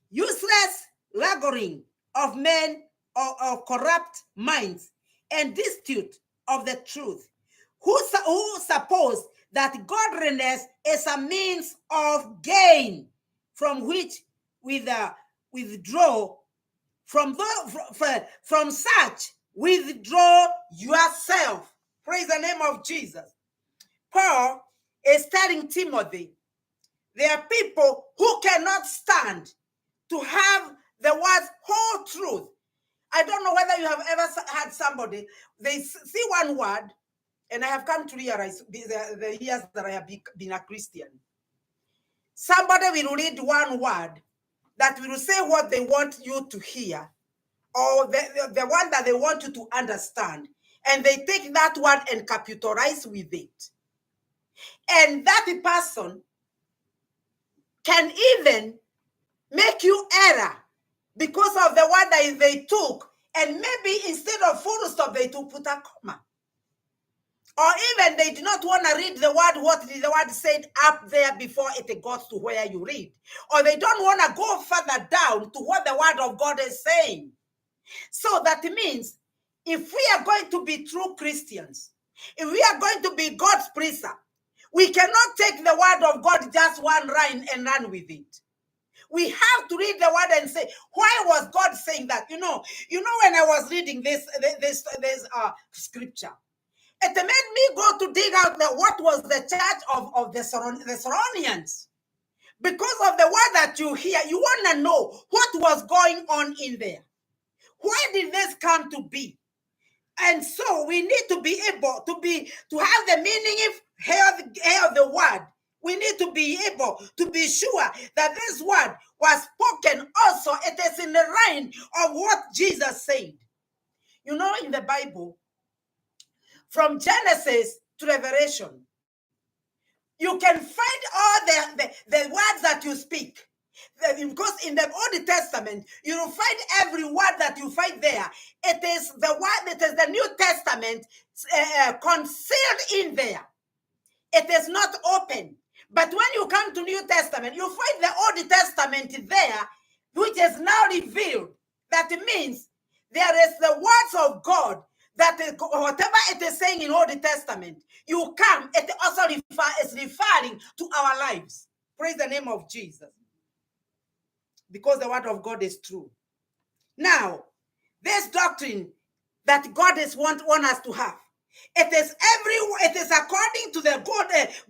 useless lagering of men of corrupt minds, and dispute of the truth, who suppose that godliness is a means of gain, from which withdraw from such withdraw yourself. Praise the name of Jesus. Paul is telling Timothy, there are people who cannot stand to have the words whole truth. I don't know whether you have ever had somebody, they see one word, and I have come to realize the years that I have been a Christian. Somebody will read one word that will say what they want you to hear, or the one that they want you to understand, and they take that word and capitalize with it. And that person can even make you error because of the word that they took, and maybe instead of full stop, they took put a comma. Or even they did not want to read the word, what the word said up there before it got to where you read. Or they don't want to go further down to what the word of God is saying. So that means if we are going to be true Christians, if we are going to be God's preacher, we cannot take the word of God just one line and run with it. We have to read the word and say, why was God saying that? You know, when I was reading this scripture, it made me go to dig out what was the church of the Thessalonians. Because of the word that you hear, you want to know what was going on in there. Why did this come to be? And so we need to be able to have the meaning of the word. We need to be able to be sure that this word was spoken also. It is in the line of what Jesus said. You know, in the Bible, from Genesis to Revelation, you can find all the words that you speak. Because in the Old Testament, you will find every word that you find there. It is the word, it is the New Testament concealed in there. It is not open. But when you come to New Testament, you find the Old Testament there, which is now revealed. That means there is the words of God, that whatever it is saying in Old Testament, you come, it also is referring to our lives. Praise the name of Jesus. Because the word of God is true. Now, this doctrine that God want us to have, it is according to the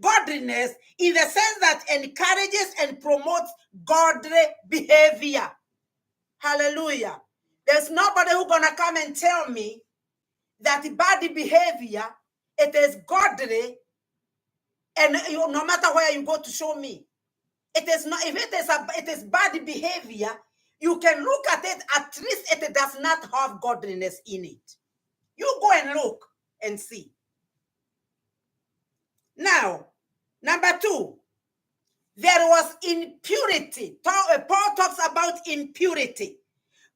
godliness, in the sense that encourages and promotes godly behavior. Hallelujah. There's nobody who's gonna come and tell me that bad behavior, it is godly, and no matter where you go to show me. It is not, if it is bad behavior, you can look at it, at least it does not have godliness in it. You go and look and see. Now, number 2, there was impurity. Paul talks about impurity.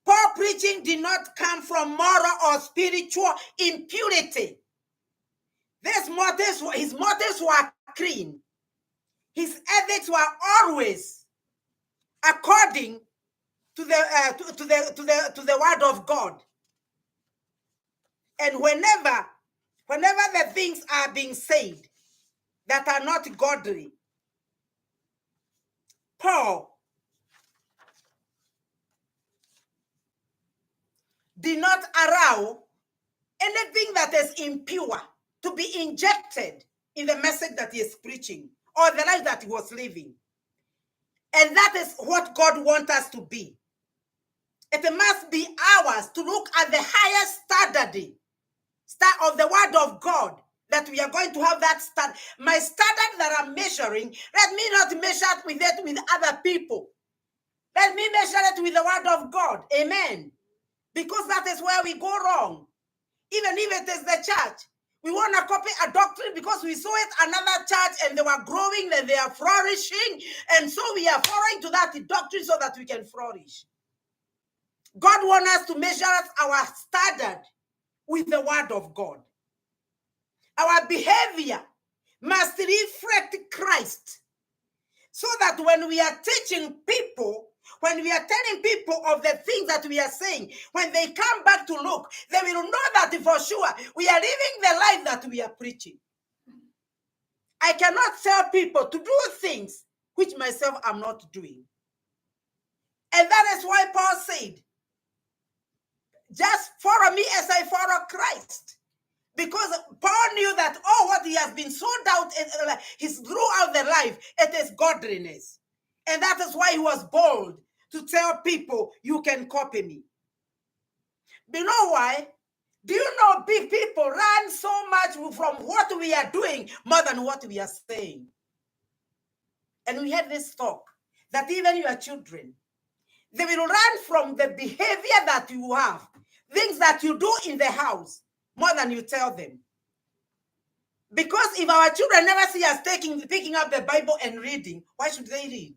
Paul preaching did not come from moral or spiritual impurity. His motives were clean. His ethics were always according to the word of God. And whenever the things are being said that are not godly, Paul did not allow anything that is impure to be injected in the message that he is preaching or the life that he was living. And that is what God wants us to be. It must be ours to look at the highest standard of the word of God, that we are going to have that standard. My standard that I'm measuring, let me not measure it with other people. Let me measure it with the word of God. Amen. Because that is where we go wrong. Even if it is the church, we want to copy a doctrine because we saw it another church and they were growing and they are flourishing. And so we are following to that doctrine so that we can flourish. God wants us to measure our standard with the word of God. Our behavior must reflect Christ, so that when we are teaching people, when we are telling people of the things that we are saying, when they come back to look, they will know that for sure we are living the life that we are preaching. I cannot tell people to do things which myself am not doing. And that is why Paul said, just follow me as I follow Christ. Because Paul knew that what he has been sold out his throughout the life, it is godliness. And that is why he was bold to tell people, you can copy me. Do you know why? Do you know big people run so much from what we are doing more than what we are saying? And we had this talk that even your children, they will run from the behavior that you have, things that you do in the house, more than you tell them. Because if our children never see us picking up the Bible and reading, why should they read?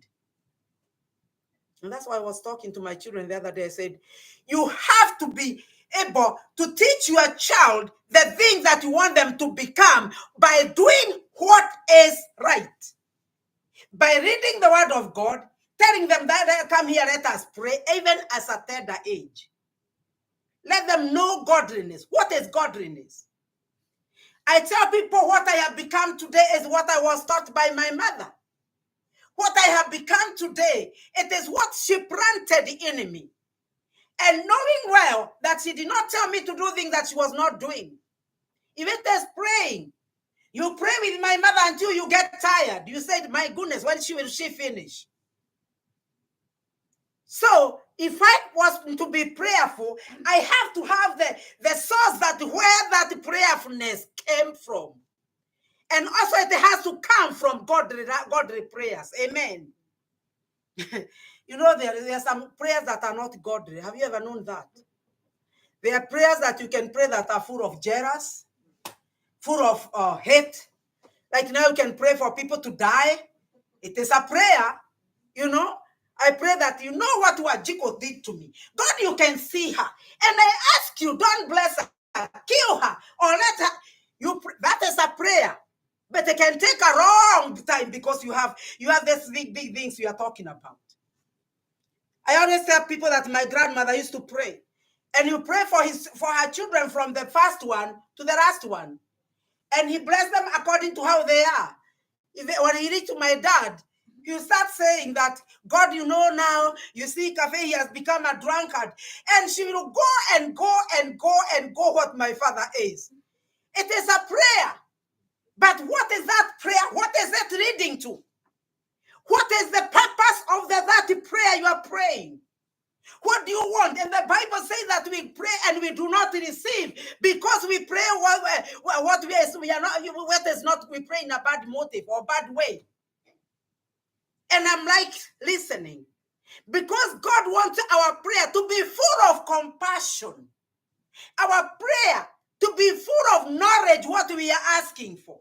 And that's why I was talking to my children the other day. I said, you have to be able to teach your child the things that you want them to become by doing what is right. By reading the word of God, telling them that come here, let us pray, even as a tender age. Let them know godliness. What is godliness? I tell people what I have become today is what I was taught by my mother. What I have become today, it is what she planted in me. And knowing well that she did not tell me to do things that she was not doing. If it is praying, you pray with my mother until you get tired. You said, my goodness, when will she finish? So if I was to be prayerful, I have to have the source that where that prayerfulness came from. And also it has to come from godly prayers. Amen. You know, there are some prayers that are not godly. Have you ever known that? There are prayers that you can pray that are full of jealous, full of hate. Like now you can pray for people to die. It is a prayer, you know. I pray that you know what Wajiko did to me. God, you can see her. And I ask you, don't bless her, kill her, or let her. That is a prayer. But it can take a long time because you have these big things you are talking about. I always tell people that my grandmother used to pray. And you pray for her children from the first one to the last one. And he blessed them according to how they are. When he reached to my dad, you start saying that, God, you know now, you see, Cafe, he has become a drunkard. And she will go and go and go and go what my father is. It is a prayer. But what is that prayer? What is it leading to? What is the purpose of that prayer you are praying? What do you want? And the Bible says that we pray and we do not receive because we pray we pray in a bad motive or bad way. And I'm like listening because God wants our prayer to be full of compassion. Our prayer to be full of knowledge, what we are asking for.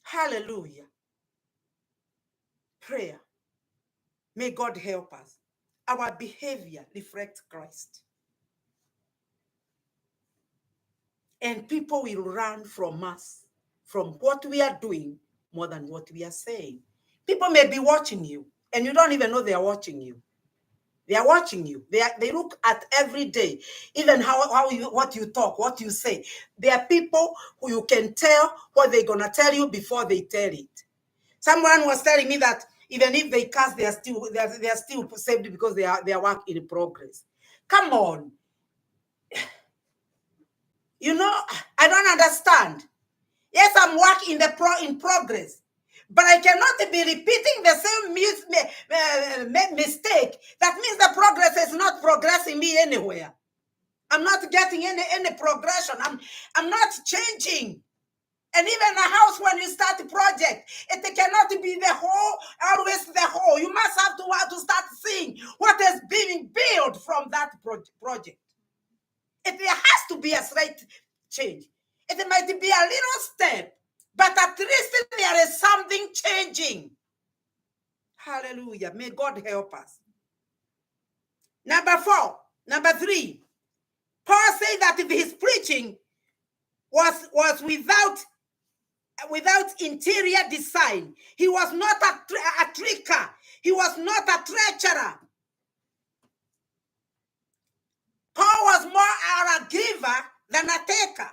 Hallelujah. Prayer. May God help us. Our behavior reflects Christ. And people will run from us, from what we are doing, more than what we are saying. People may be watching you, and you don't even know they are watching you. They are watching you. They look at every day, even what you talk, what you say. There are people who you can tell what they're gonna tell you before they tell it. Someone was telling me that even if they curse, they are still saved because they are work in progress. Come on. You know, I don't understand. Yes, I'm work in progress, but I cannot be repeating the same mistake. That means the progress is not progressing me anywhere. I'm not getting any progression. I'm not changing. And even a house, when you start a project, it cannot be the whole, always the whole. You must have to start seeing what is being built from that project. There has to be a slight change. It might be a little step, but at least there is something changing. Hallelujah. May God help us. Number 3, Paul said that if his preaching was without interior design, he was not a tricker, he was not a treacherer. Paul was more a giver than a taker.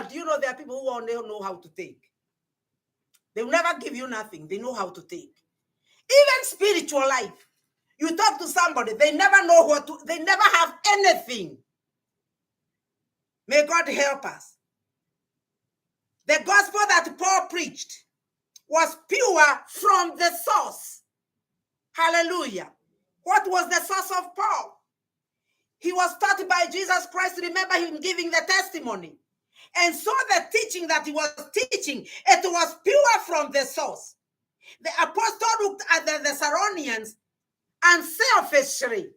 Do you know there are people who only know how to take? They will never give you nothing. They know how to take. Even spiritual life. You talk to somebody, they never know they never have anything. May God help us. The gospel that Paul preached was pure from the source. Hallelujah. What was the source of Paul? He was taught by Jesus Christ. Remember him giving the testimony. And so the teaching that he was teaching, it was pure from the source. The apostle looked at the Thessalonians unselfishly.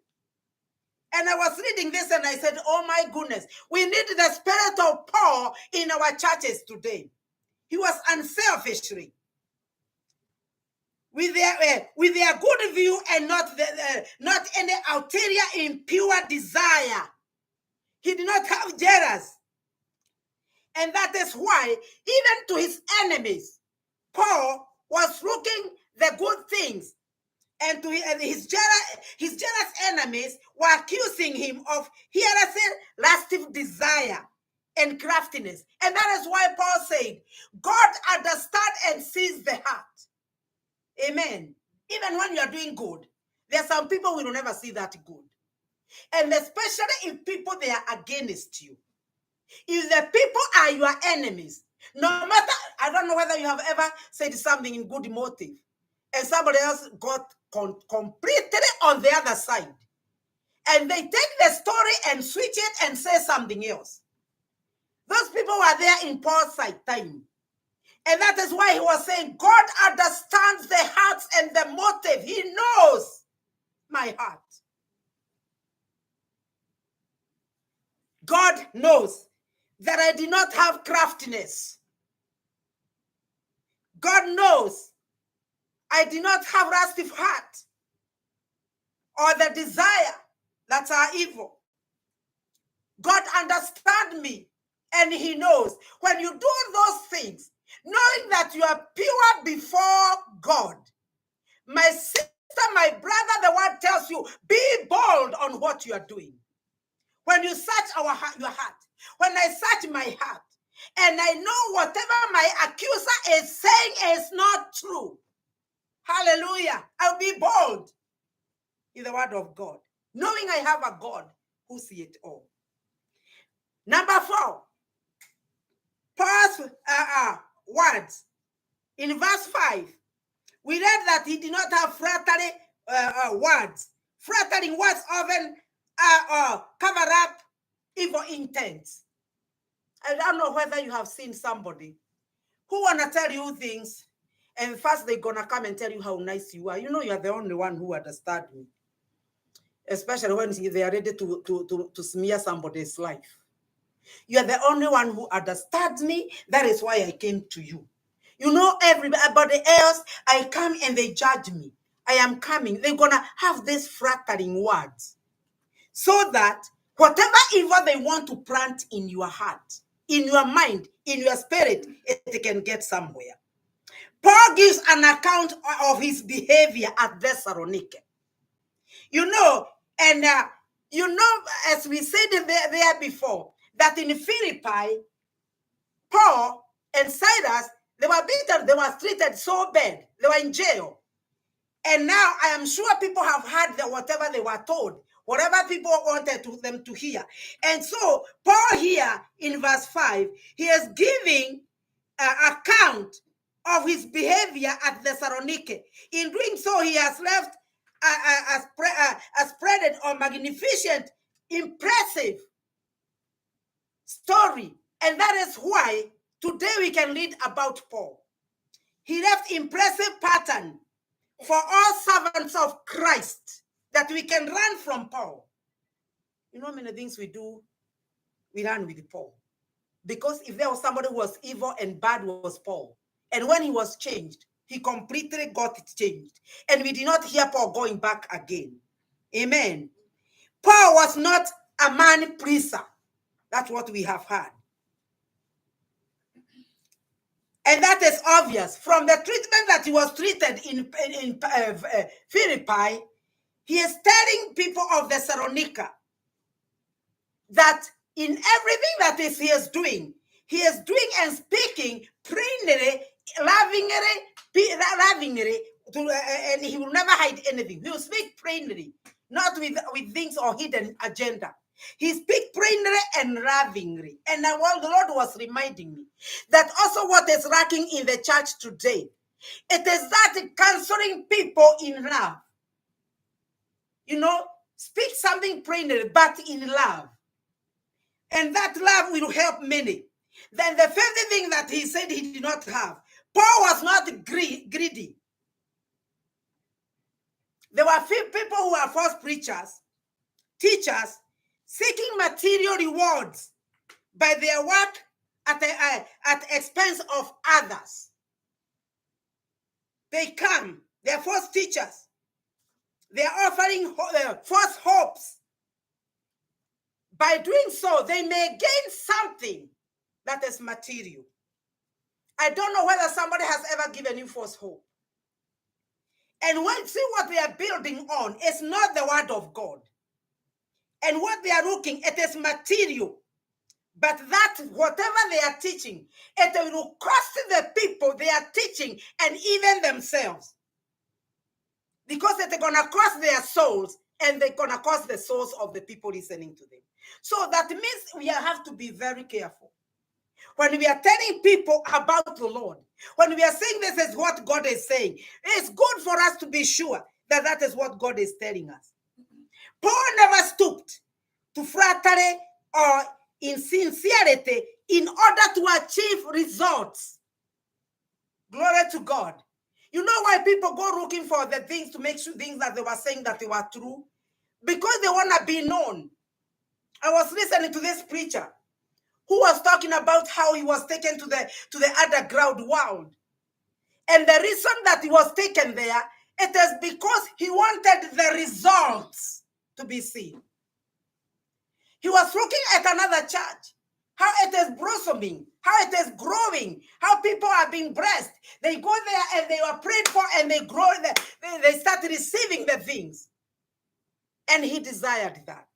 And I was reading this and I said, oh my goodness, we need the spirit of Paul in our churches today. He was unselfishly. With their good view and not any ulterior impure desire. He did not have jealous. And that is why, even to his enemies, Paul was looking the good things. And to his jealous enemies were accusing him of heresy, lasting desire, and craftiness. And that is why Paul said, God understands and sees the heart. Amen. Even when you are doing good, there are some people who will never see that good. And especially if people, they are against you. If the people are your enemies, no matter, I don't know whether you have ever said something in good motive, and somebody else got completely on the other side. And they take the story and switch it and say something else. Those people were there in Paul's time. And that is why he was saying, God understands the hearts and the motive. He knows my heart. God knows that I did not have craftiness. God knows I did not have restive heart or the desire that are evil. God understands me and he knows when you do those things, knowing that you are pure before God. My sister, my brother, the word tells you, be bold on what you are doing. When you search your heart, when I search my heart, and I know whatever my accuser is saying is not true, hallelujah, I'll be bold in the word of God, knowing I have a God who sees it all. Number 4, Paul's words. In verse 5, we read that he did not have flattering words. Flattering words often cover up evil intents. I don't know whether you have seen somebody who want to tell you things, and first they're going to come and tell you how nice you are. You know, you are the only one who understands me. Especially when they are ready to smear somebody's life. You are the only one who understands me. That is why I came to you. You know, everybody else, I come and they judge me. I am coming. They're going to have these flattering words so that Whatever evil they want to plant in your heart, in your mind, in your spirit, it can get somewhere. Paul gives an account of his behavior at Thessalonica. You know, and as we said there before, that in Philippi, Paul and Silas, they were beaten, they were treated so bad, they were in jail. And now I am sure people have heard whatever they were told, whatever people wanted them to hear. And so Paul here in verse 5, he is giving account of his behavior at Thessaloniki. In doing so, he has left a spreaded or magnificent, impressive story. And that is why today we can read about Paul. He left impressive pattern for all servants of Christ that we can learn from Paul. You know, many things we do, we learn with Paul. Because if there was somebody who was evil and bad, was Paul. And when he was changed, he completely got it changed. And we did not hear Paul going back again. Amen. Paul was not a man pleaser. That's what we have heard. And that is obvious. From the treatment that he was treated in Philippi, he is telling people of Thessalonica that in everything that he is doing and speaking plainly, lovingly, and he will never hide anything. He will speak plainly, not with things or hidden agenda. He speaks plainly and lovingly. And the Lord was reminding me that also what is lacking in the church today, it is that counseling people in love. You know, speak something plainly, but in love. And that love will help many. Then the fifth thing that he said he did not have, Paul was not greedy. There were few people who are false preachers, teachers, seeking material rewards by their work at the expense of others. They come, they are false teachers. They are offering false hopes. By doing so, they may gain something that is material. I don't know whether somebody has ever given you false hope. And when see what they are building on is not the word of God. And what they are looking, it is material. But that, whatever they are teaching, it will cost the people they are teaching and even themselves. Because it's going to cost their souls and they're going to cost the souls of the people listening to them. So that means we have to be very careful. When we are telling people about the Lord, when we are saying this is what God is saying, it's good for us to be sure that that is what God is telling us. Paul never stooped to flattery or insincerity in order to achieve results. Glory to God. You know why people go looking for the things to make sure things that they were saying that they were true? Because they want to be known. I was listening to this preacher who was talking about how he was taken to the underground world. And the reason that he was taken there, it is because he wanted the results to be seen. He was looking at another church, how it is blossoming, how it is growing, how people are being blessed. They go there and they are prayed for and they grow, they start receiving the things. And he desired that.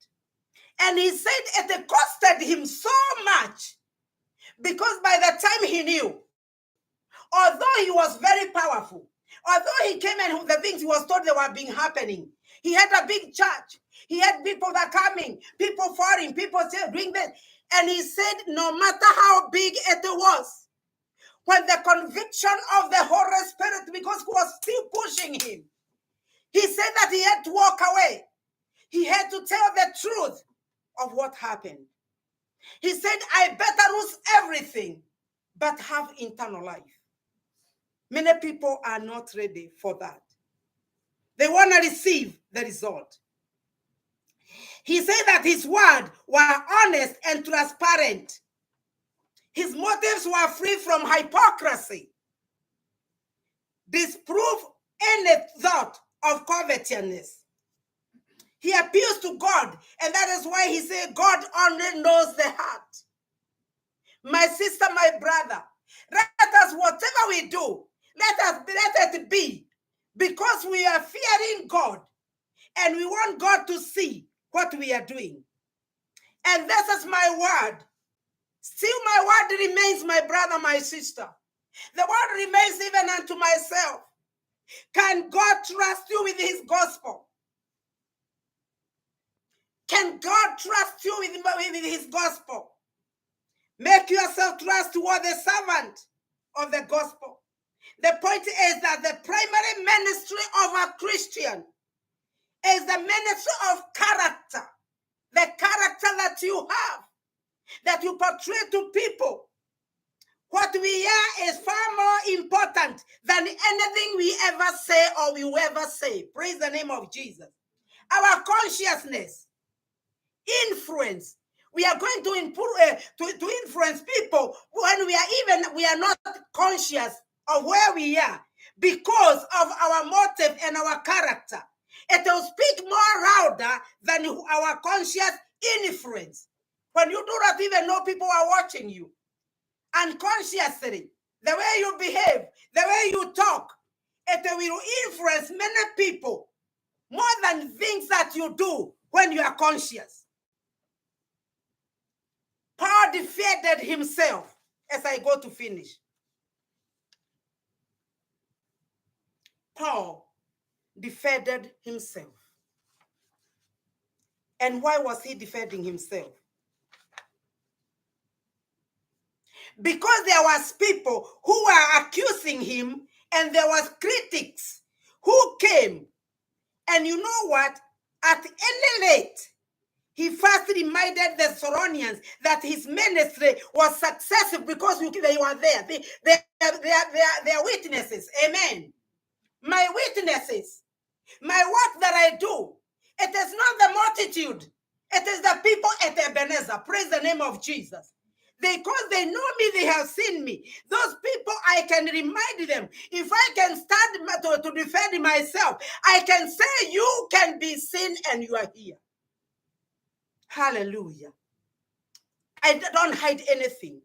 And he said it costed him so much because by the time he knew, although he was very powerful, although he came and the things he was told they were being happening, he had a big church. He had people that coming, people foreign, people doing this. And he said, no matter how big it was, when the conviction of the Holy Spirit, because he was still pushing him, he said that he had to walk away. He had to tell the truth of what happened. He said, I better lose everything, but have eternal life. Many people are not ready for that. They want to receive the result. He said that his words were honest and transparent. His motives were free from hypocrisy. Disprove any thought of covetousness. He appeals to God, and that is why he said God only knows the heart. My sister, my brother, let us, whatever we do, let it be because we are fearing God and we want God to see what we are doing. And this is my word. Still my word remains, my brother, my sister. The word remains even unto myself. Can God trust you with his gospel? Can God trust you with his gospel? Make yourself trustworthy servant of the gospel. The point is that the primary ministry of a Christian is the ministry of character. The character that you have, that you portray to people. What we are is far more important than anything we ever say or we will ever say. Praise the name of Jesus. Our consciousness, influence. We are going to influence people when we are not conscious of where we are because of our motive and our character. It will speak more louder than our conscious influence. When you do not even know people are watching you, unconsciously, the way you behave, the way you talk, it will influence many people more than things that you do when you are conscious. Paul defended himself as I go to finish. Paul defended himself. And why was he defending himself? Because there was people who were accusing him and there was critics who came. And you know what? At any rate, he first reminded the Thessalonians that his ministry was successful because they were there. They are witnesses. Amen. My witnesses, my work that I do, it is not the multitude. It is the people at Ebenezer. Praise the name of Jesus. Because they know me, they have seen me. Those people, I can remind them. If I can stand to defend myself, I can say, you can be seen and you are here. Hallelujah. I don't hide anything.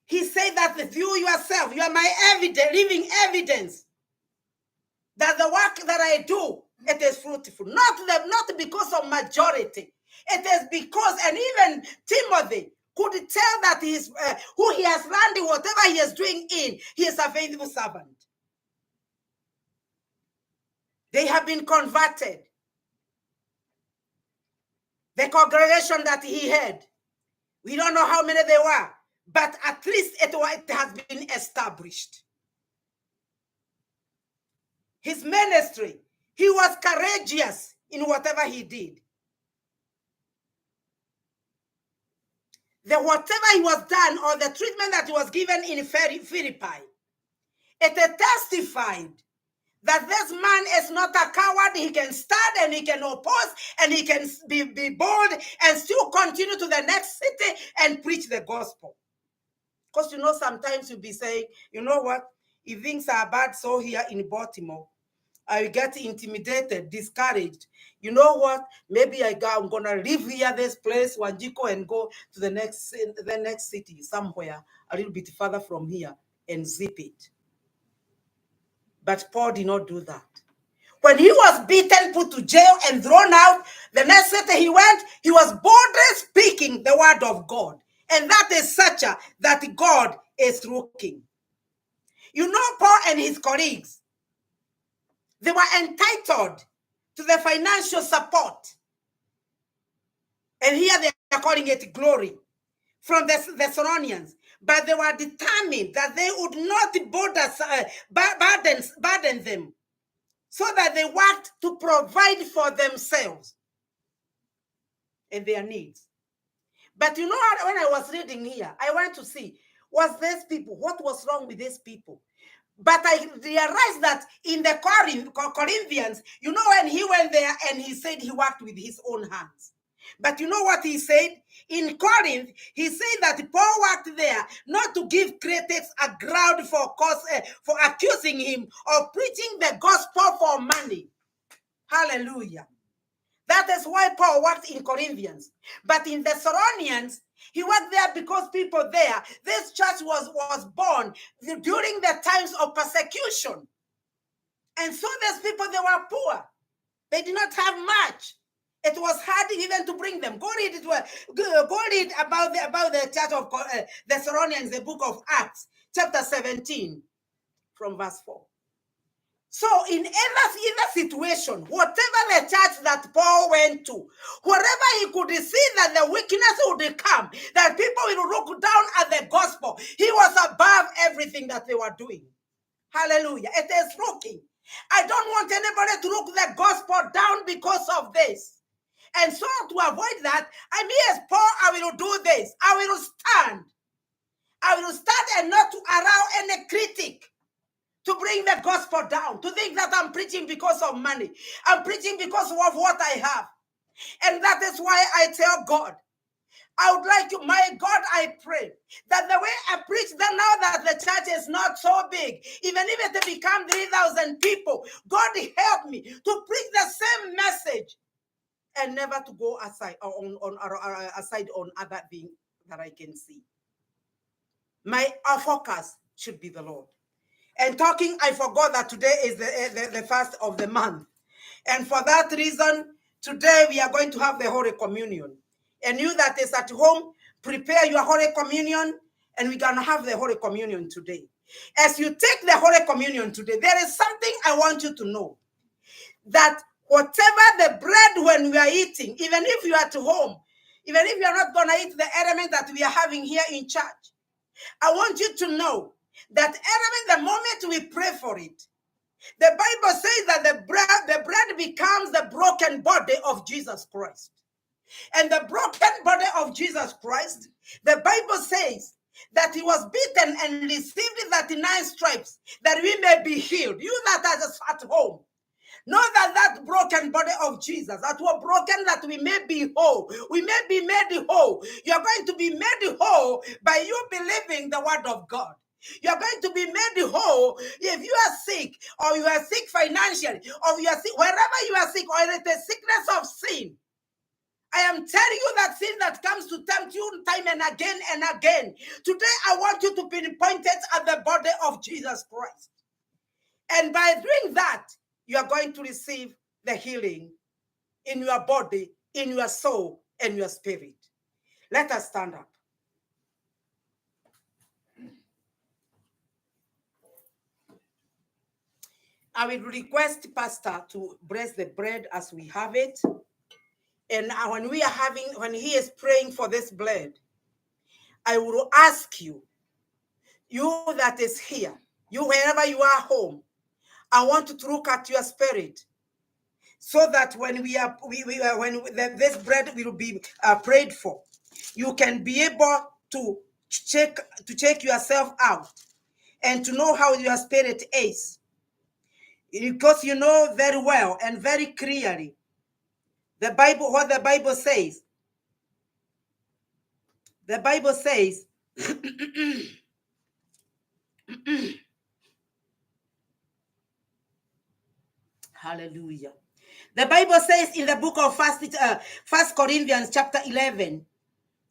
He said that you yourself, you are my evidence, living evidence that the work that I do, it is fruitful. Not because of majority. It is because, and even Timothy could tell that who he has landed, whatever he is doing in, he is a faithful servant. They have been converted. The congregation that he had, we don't know how many they were, but at least it has been established. His ministry, he was courageous in whatever he did. Whatever he was done, or the treatment that he was given in Philippi, it testified that this man is not a coward. He can stand and he can oppose and he can be bold and still continue to the next city and preach the gospel. Because sometimes you'll be saying, you know what, if things are bad so here in Baltimore, I get intimidated, discouraged. You know what? Maybe I'm gonna leave here, this place, Wanjiko, and go to the next city, somewhere a little bit further from here, and zip it. But Paul did not do that. When he was beaten, put to jail, and thrown out, the next city he went, he was boldly speaking the word of God. And that is such that God is looking. Paul and his colleagues, they were entitled to the financial support. And here they are calling it glory from the Thessalonians. But they were determined that they would not burden them, so that they worked to provide for themselves and their needs. But when I was reading here, I went to see, what was wrong with these people? But I realized that in the Corinthians, when he went there and he said he worked with his own hands. But you know what he said? In Corinth, he said that Paul worked there not to give critics a ground for accusing him of preaching the gospel for money. Hallelujah. That is why Paul worked in Corinthians. But in Thessalonians, he worked there because people there, this church was born during the times of persecution. And so these people, they were poor. They did not have much. It was hard even to bring them. Go read about the church of Thessalonians, the book of Acts, chapter 17, from verse 4. So in either situation, whatever the church that Paul went to, wherever he could see that the weakness would come, that people will look down at the gospel, he was above everything that they were doing. Hallelujah. It is looking. I don't want anybody to look the gospel down because of this. And so to avoid that, I'm here as Paul, I will do this. I will stand. I will stand and not to allow any critic to bring the gospel down, to think that I'm preaching because of money. I'm preaching because of what I have. And that is why I tell God, I would like you, my God, I pray that the way I preach that now that the church is not so big, even if it become 3,000 people, God help me to preach the same message and never to go aside on other things that I can see. Our focus should be the Lord. And talking, I forgot that today is the first of the month. And for that reason, today we are going to have the Holy Communion. And you that is at home, prepare your Holy Communion, and we're going to have the Holy Communion today. As you take the Holy Communion today, there is something I want you to know. That whatever the bread when we are eating, even if you are at home, even if you are not going to eat the element that we are having here in church, I want you to know that element, the moment we pray for it, the Bible says that the bread becomes the broken body of Jesus Christ. And the broken body of Jesus Christ, the Bible says that he was beaten and received 39 stripes that we may be healed. You that are at home, know that broken body of Jesus, that was broken that we may be whole. We may be made whole. You're going to be made whole by you believing the word of God. You're going to be made whole if you are sick, or you are sick financially, or you are sick, wherever you are sick, or it is the sickness of sin. I am telling you that sin that comes to tempt you time and again. Today, I want you to pinpoint it at the body of Jesus Christ. And by doing that, you are going to receive the healing in your body, in your soul, and your spirit. Let us stand up. I will request Pastor to bless the bread as we have it. And when he is praying for this bread, I will ask you, you that is here, you wherever you are home, I want you to look at your spirit, so that when this bread will be prayed for, you can be able to check yourself out and to know how your spirit is, because you know very well and very clearly what the Bible says. The Bible says hallelujah. The Bible says in the book of First Corinthians chapter 11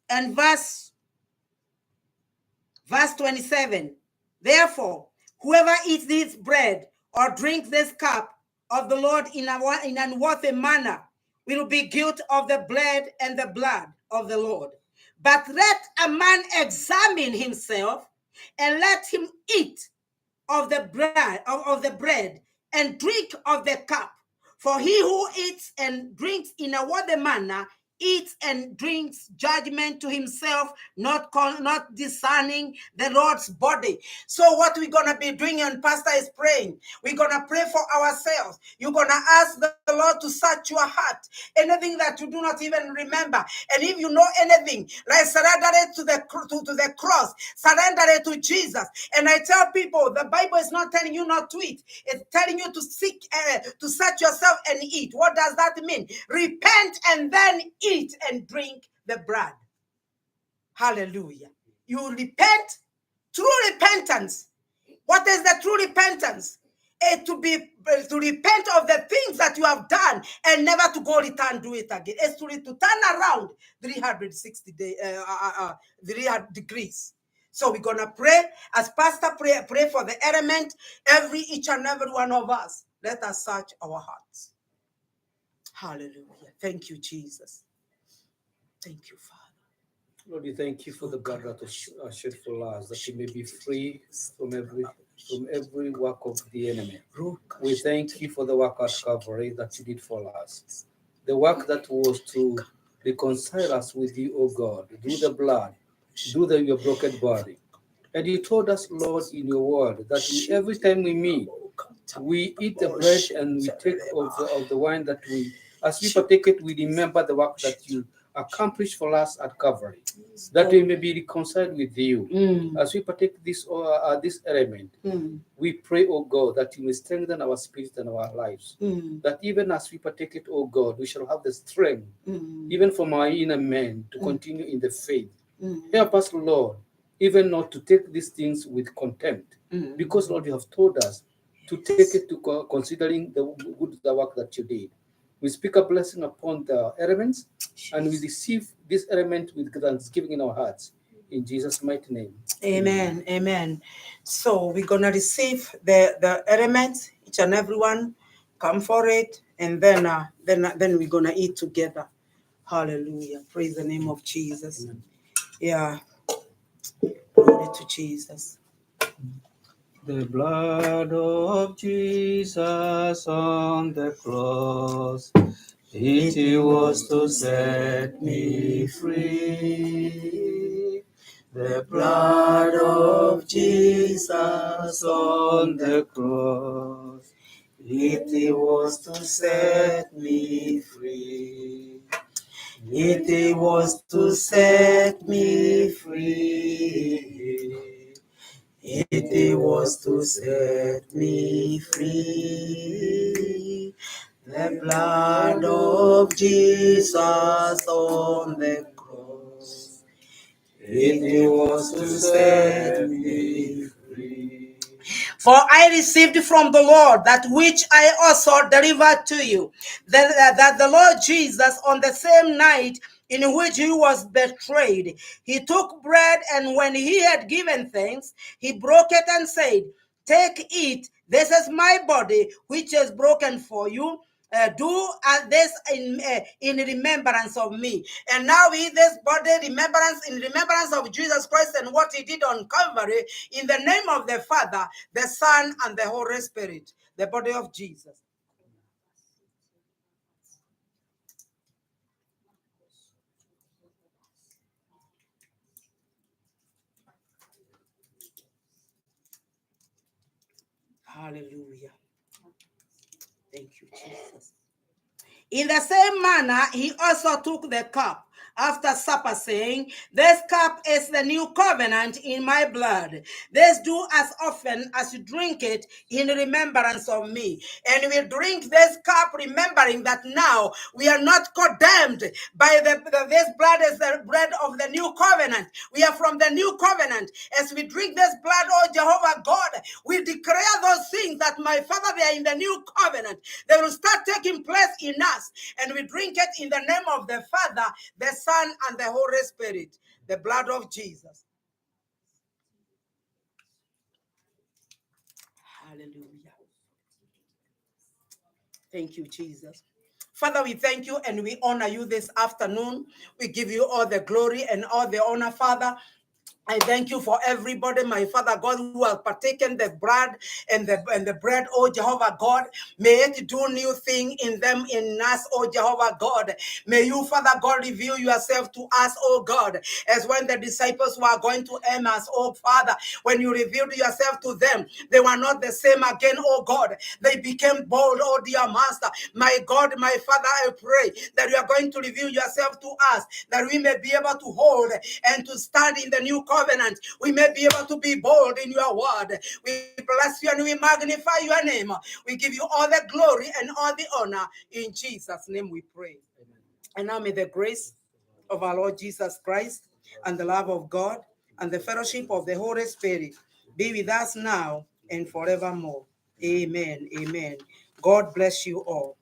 and verse 27. Therefore, whoever eats this bread or drinks this cup of the Lord in an unworthy manner will be guilty of the bread and the blood of the Lord. But let a man examine himself, and let him eat of the bread and drink of the cup. For he who eats and drinks in a worthy manner eats and drinks judgment to himself, not discerning the Lord's body. So what we're going to be doing, and Pastor is praying, we're going to pray for ourselves. You're going to ask the Lord to search your heart, anything that you do not even remember. And if you know anything, like surrender it to the cross, surrender it to Jesus. And I tell people, the Bible is not telling you not to eat. It's telling you to to search yourself and eat. What does that mean? Repent and then eat and drink the bread. Hallelujah. You repent, true repentance. What is the true repentance? to repent of the things that you have done and never to go return do it again. It's to turn around 360 degrees. So we're gonna pray as Pastor pray for the element. Each and every one of us. Let us search our hearts. Hallelujah. Thank you, Jesus. Thank you, Father. Lord, we thank you for the blood that was shed for us, that we may be free from every work of the enemy. We thank you for the work at Calvary that you did for us. The work that was to reconcile us with you, O God, through the blood, through your broken body. And you told us, Lord, in your word, that every time we meet, we eat the bread and we take of the wine that as we partake it, we remember the work that you accomplished for us at Calvary, that we may be reconciled with you. As we partake this element, we pray, O God, that you may strengthen our spirit and our lives, that even as we partake it, O God, we shall have the strength, even from our inner man, to continue in the faith. Help us, Lord, even not to take these things with contempt, because, Lord, you have told us to take it to considering the work that you did. We speak a blessing upon the elements, and we receive this element with thanksgiving in our hearts. In Jesus' mighty name. Amen. Amen. So we're gonna receive the elements, each and every one, come for it, and then we're gonna eat together. Hallelujah. Praise the name of Jesus. Amen. Yeah. Glory to Jesus. The blood of Jesus on the cross, it was to set me free. The blood of Jesus on the cross, it was to set me free. It was to set me free. It was to set me free. The blood of Jesus on the cross. It was to set me free. For I received from the Lord that which I also delivered to you, that the Lord Jesus, on the same night in which he was betrayed, he took bread, and when he had given thanks, he broke it and said, "Take, eat, this is my body, which is broken for you. Do this in remembrance of me." And now we eat this body in remembrance of Jesus Christ and what he did on Calvary, in the name of the Father, the Son, and the Holy Spirit, the body of Jesus. Hallelujah. Thank you, Jesus. In the same manner, he also took the cup after supper, saying, "This cup is the new covenant in my blood. This do as often as you drink it in remembrance of me." And we drink this cup remembering that now we are not condemned by this blood is the bread of the new covenant. We are from the new covenant. As we drink this blood, oh Jehovah God, we declare those things that, my Father, they are in the new covenant. They will start taking place in us. And we drink it in the name of the Father, the Son, and the Holy Spirit, the blood of Jesus. Hallelujah. Thank you, Jesus. Father, we thank you and we honor you this afternoon. We give you all the glory and all the honor, Father. I thank you for everybody, my Father God, who has partaken the blood and the bread, oh Jehovah God. May it do new thing in them, in us, oh Jehovah God. May you, Father God, reveal yourself to us, oh God, as when the disciples were going to Emmaus, oh Father, when you revealed yourself to them, they were not the same again, oh God. They became bold, oh dear Master. My God, my Father, I pray that you are going to reveal yourself to us, that we may be able to hold and to stand in the new covenant. We may be able to be bold in your word. We bless you and we magnify your name. We give you all the glory and all the honor. In Jesus' name we pray. Amen. And now may the grace of our Lord Jesus Christ and the love of God and the fellowship of the Holy Spirit be with us now and forevermore. Amen. Amen. God bless you all.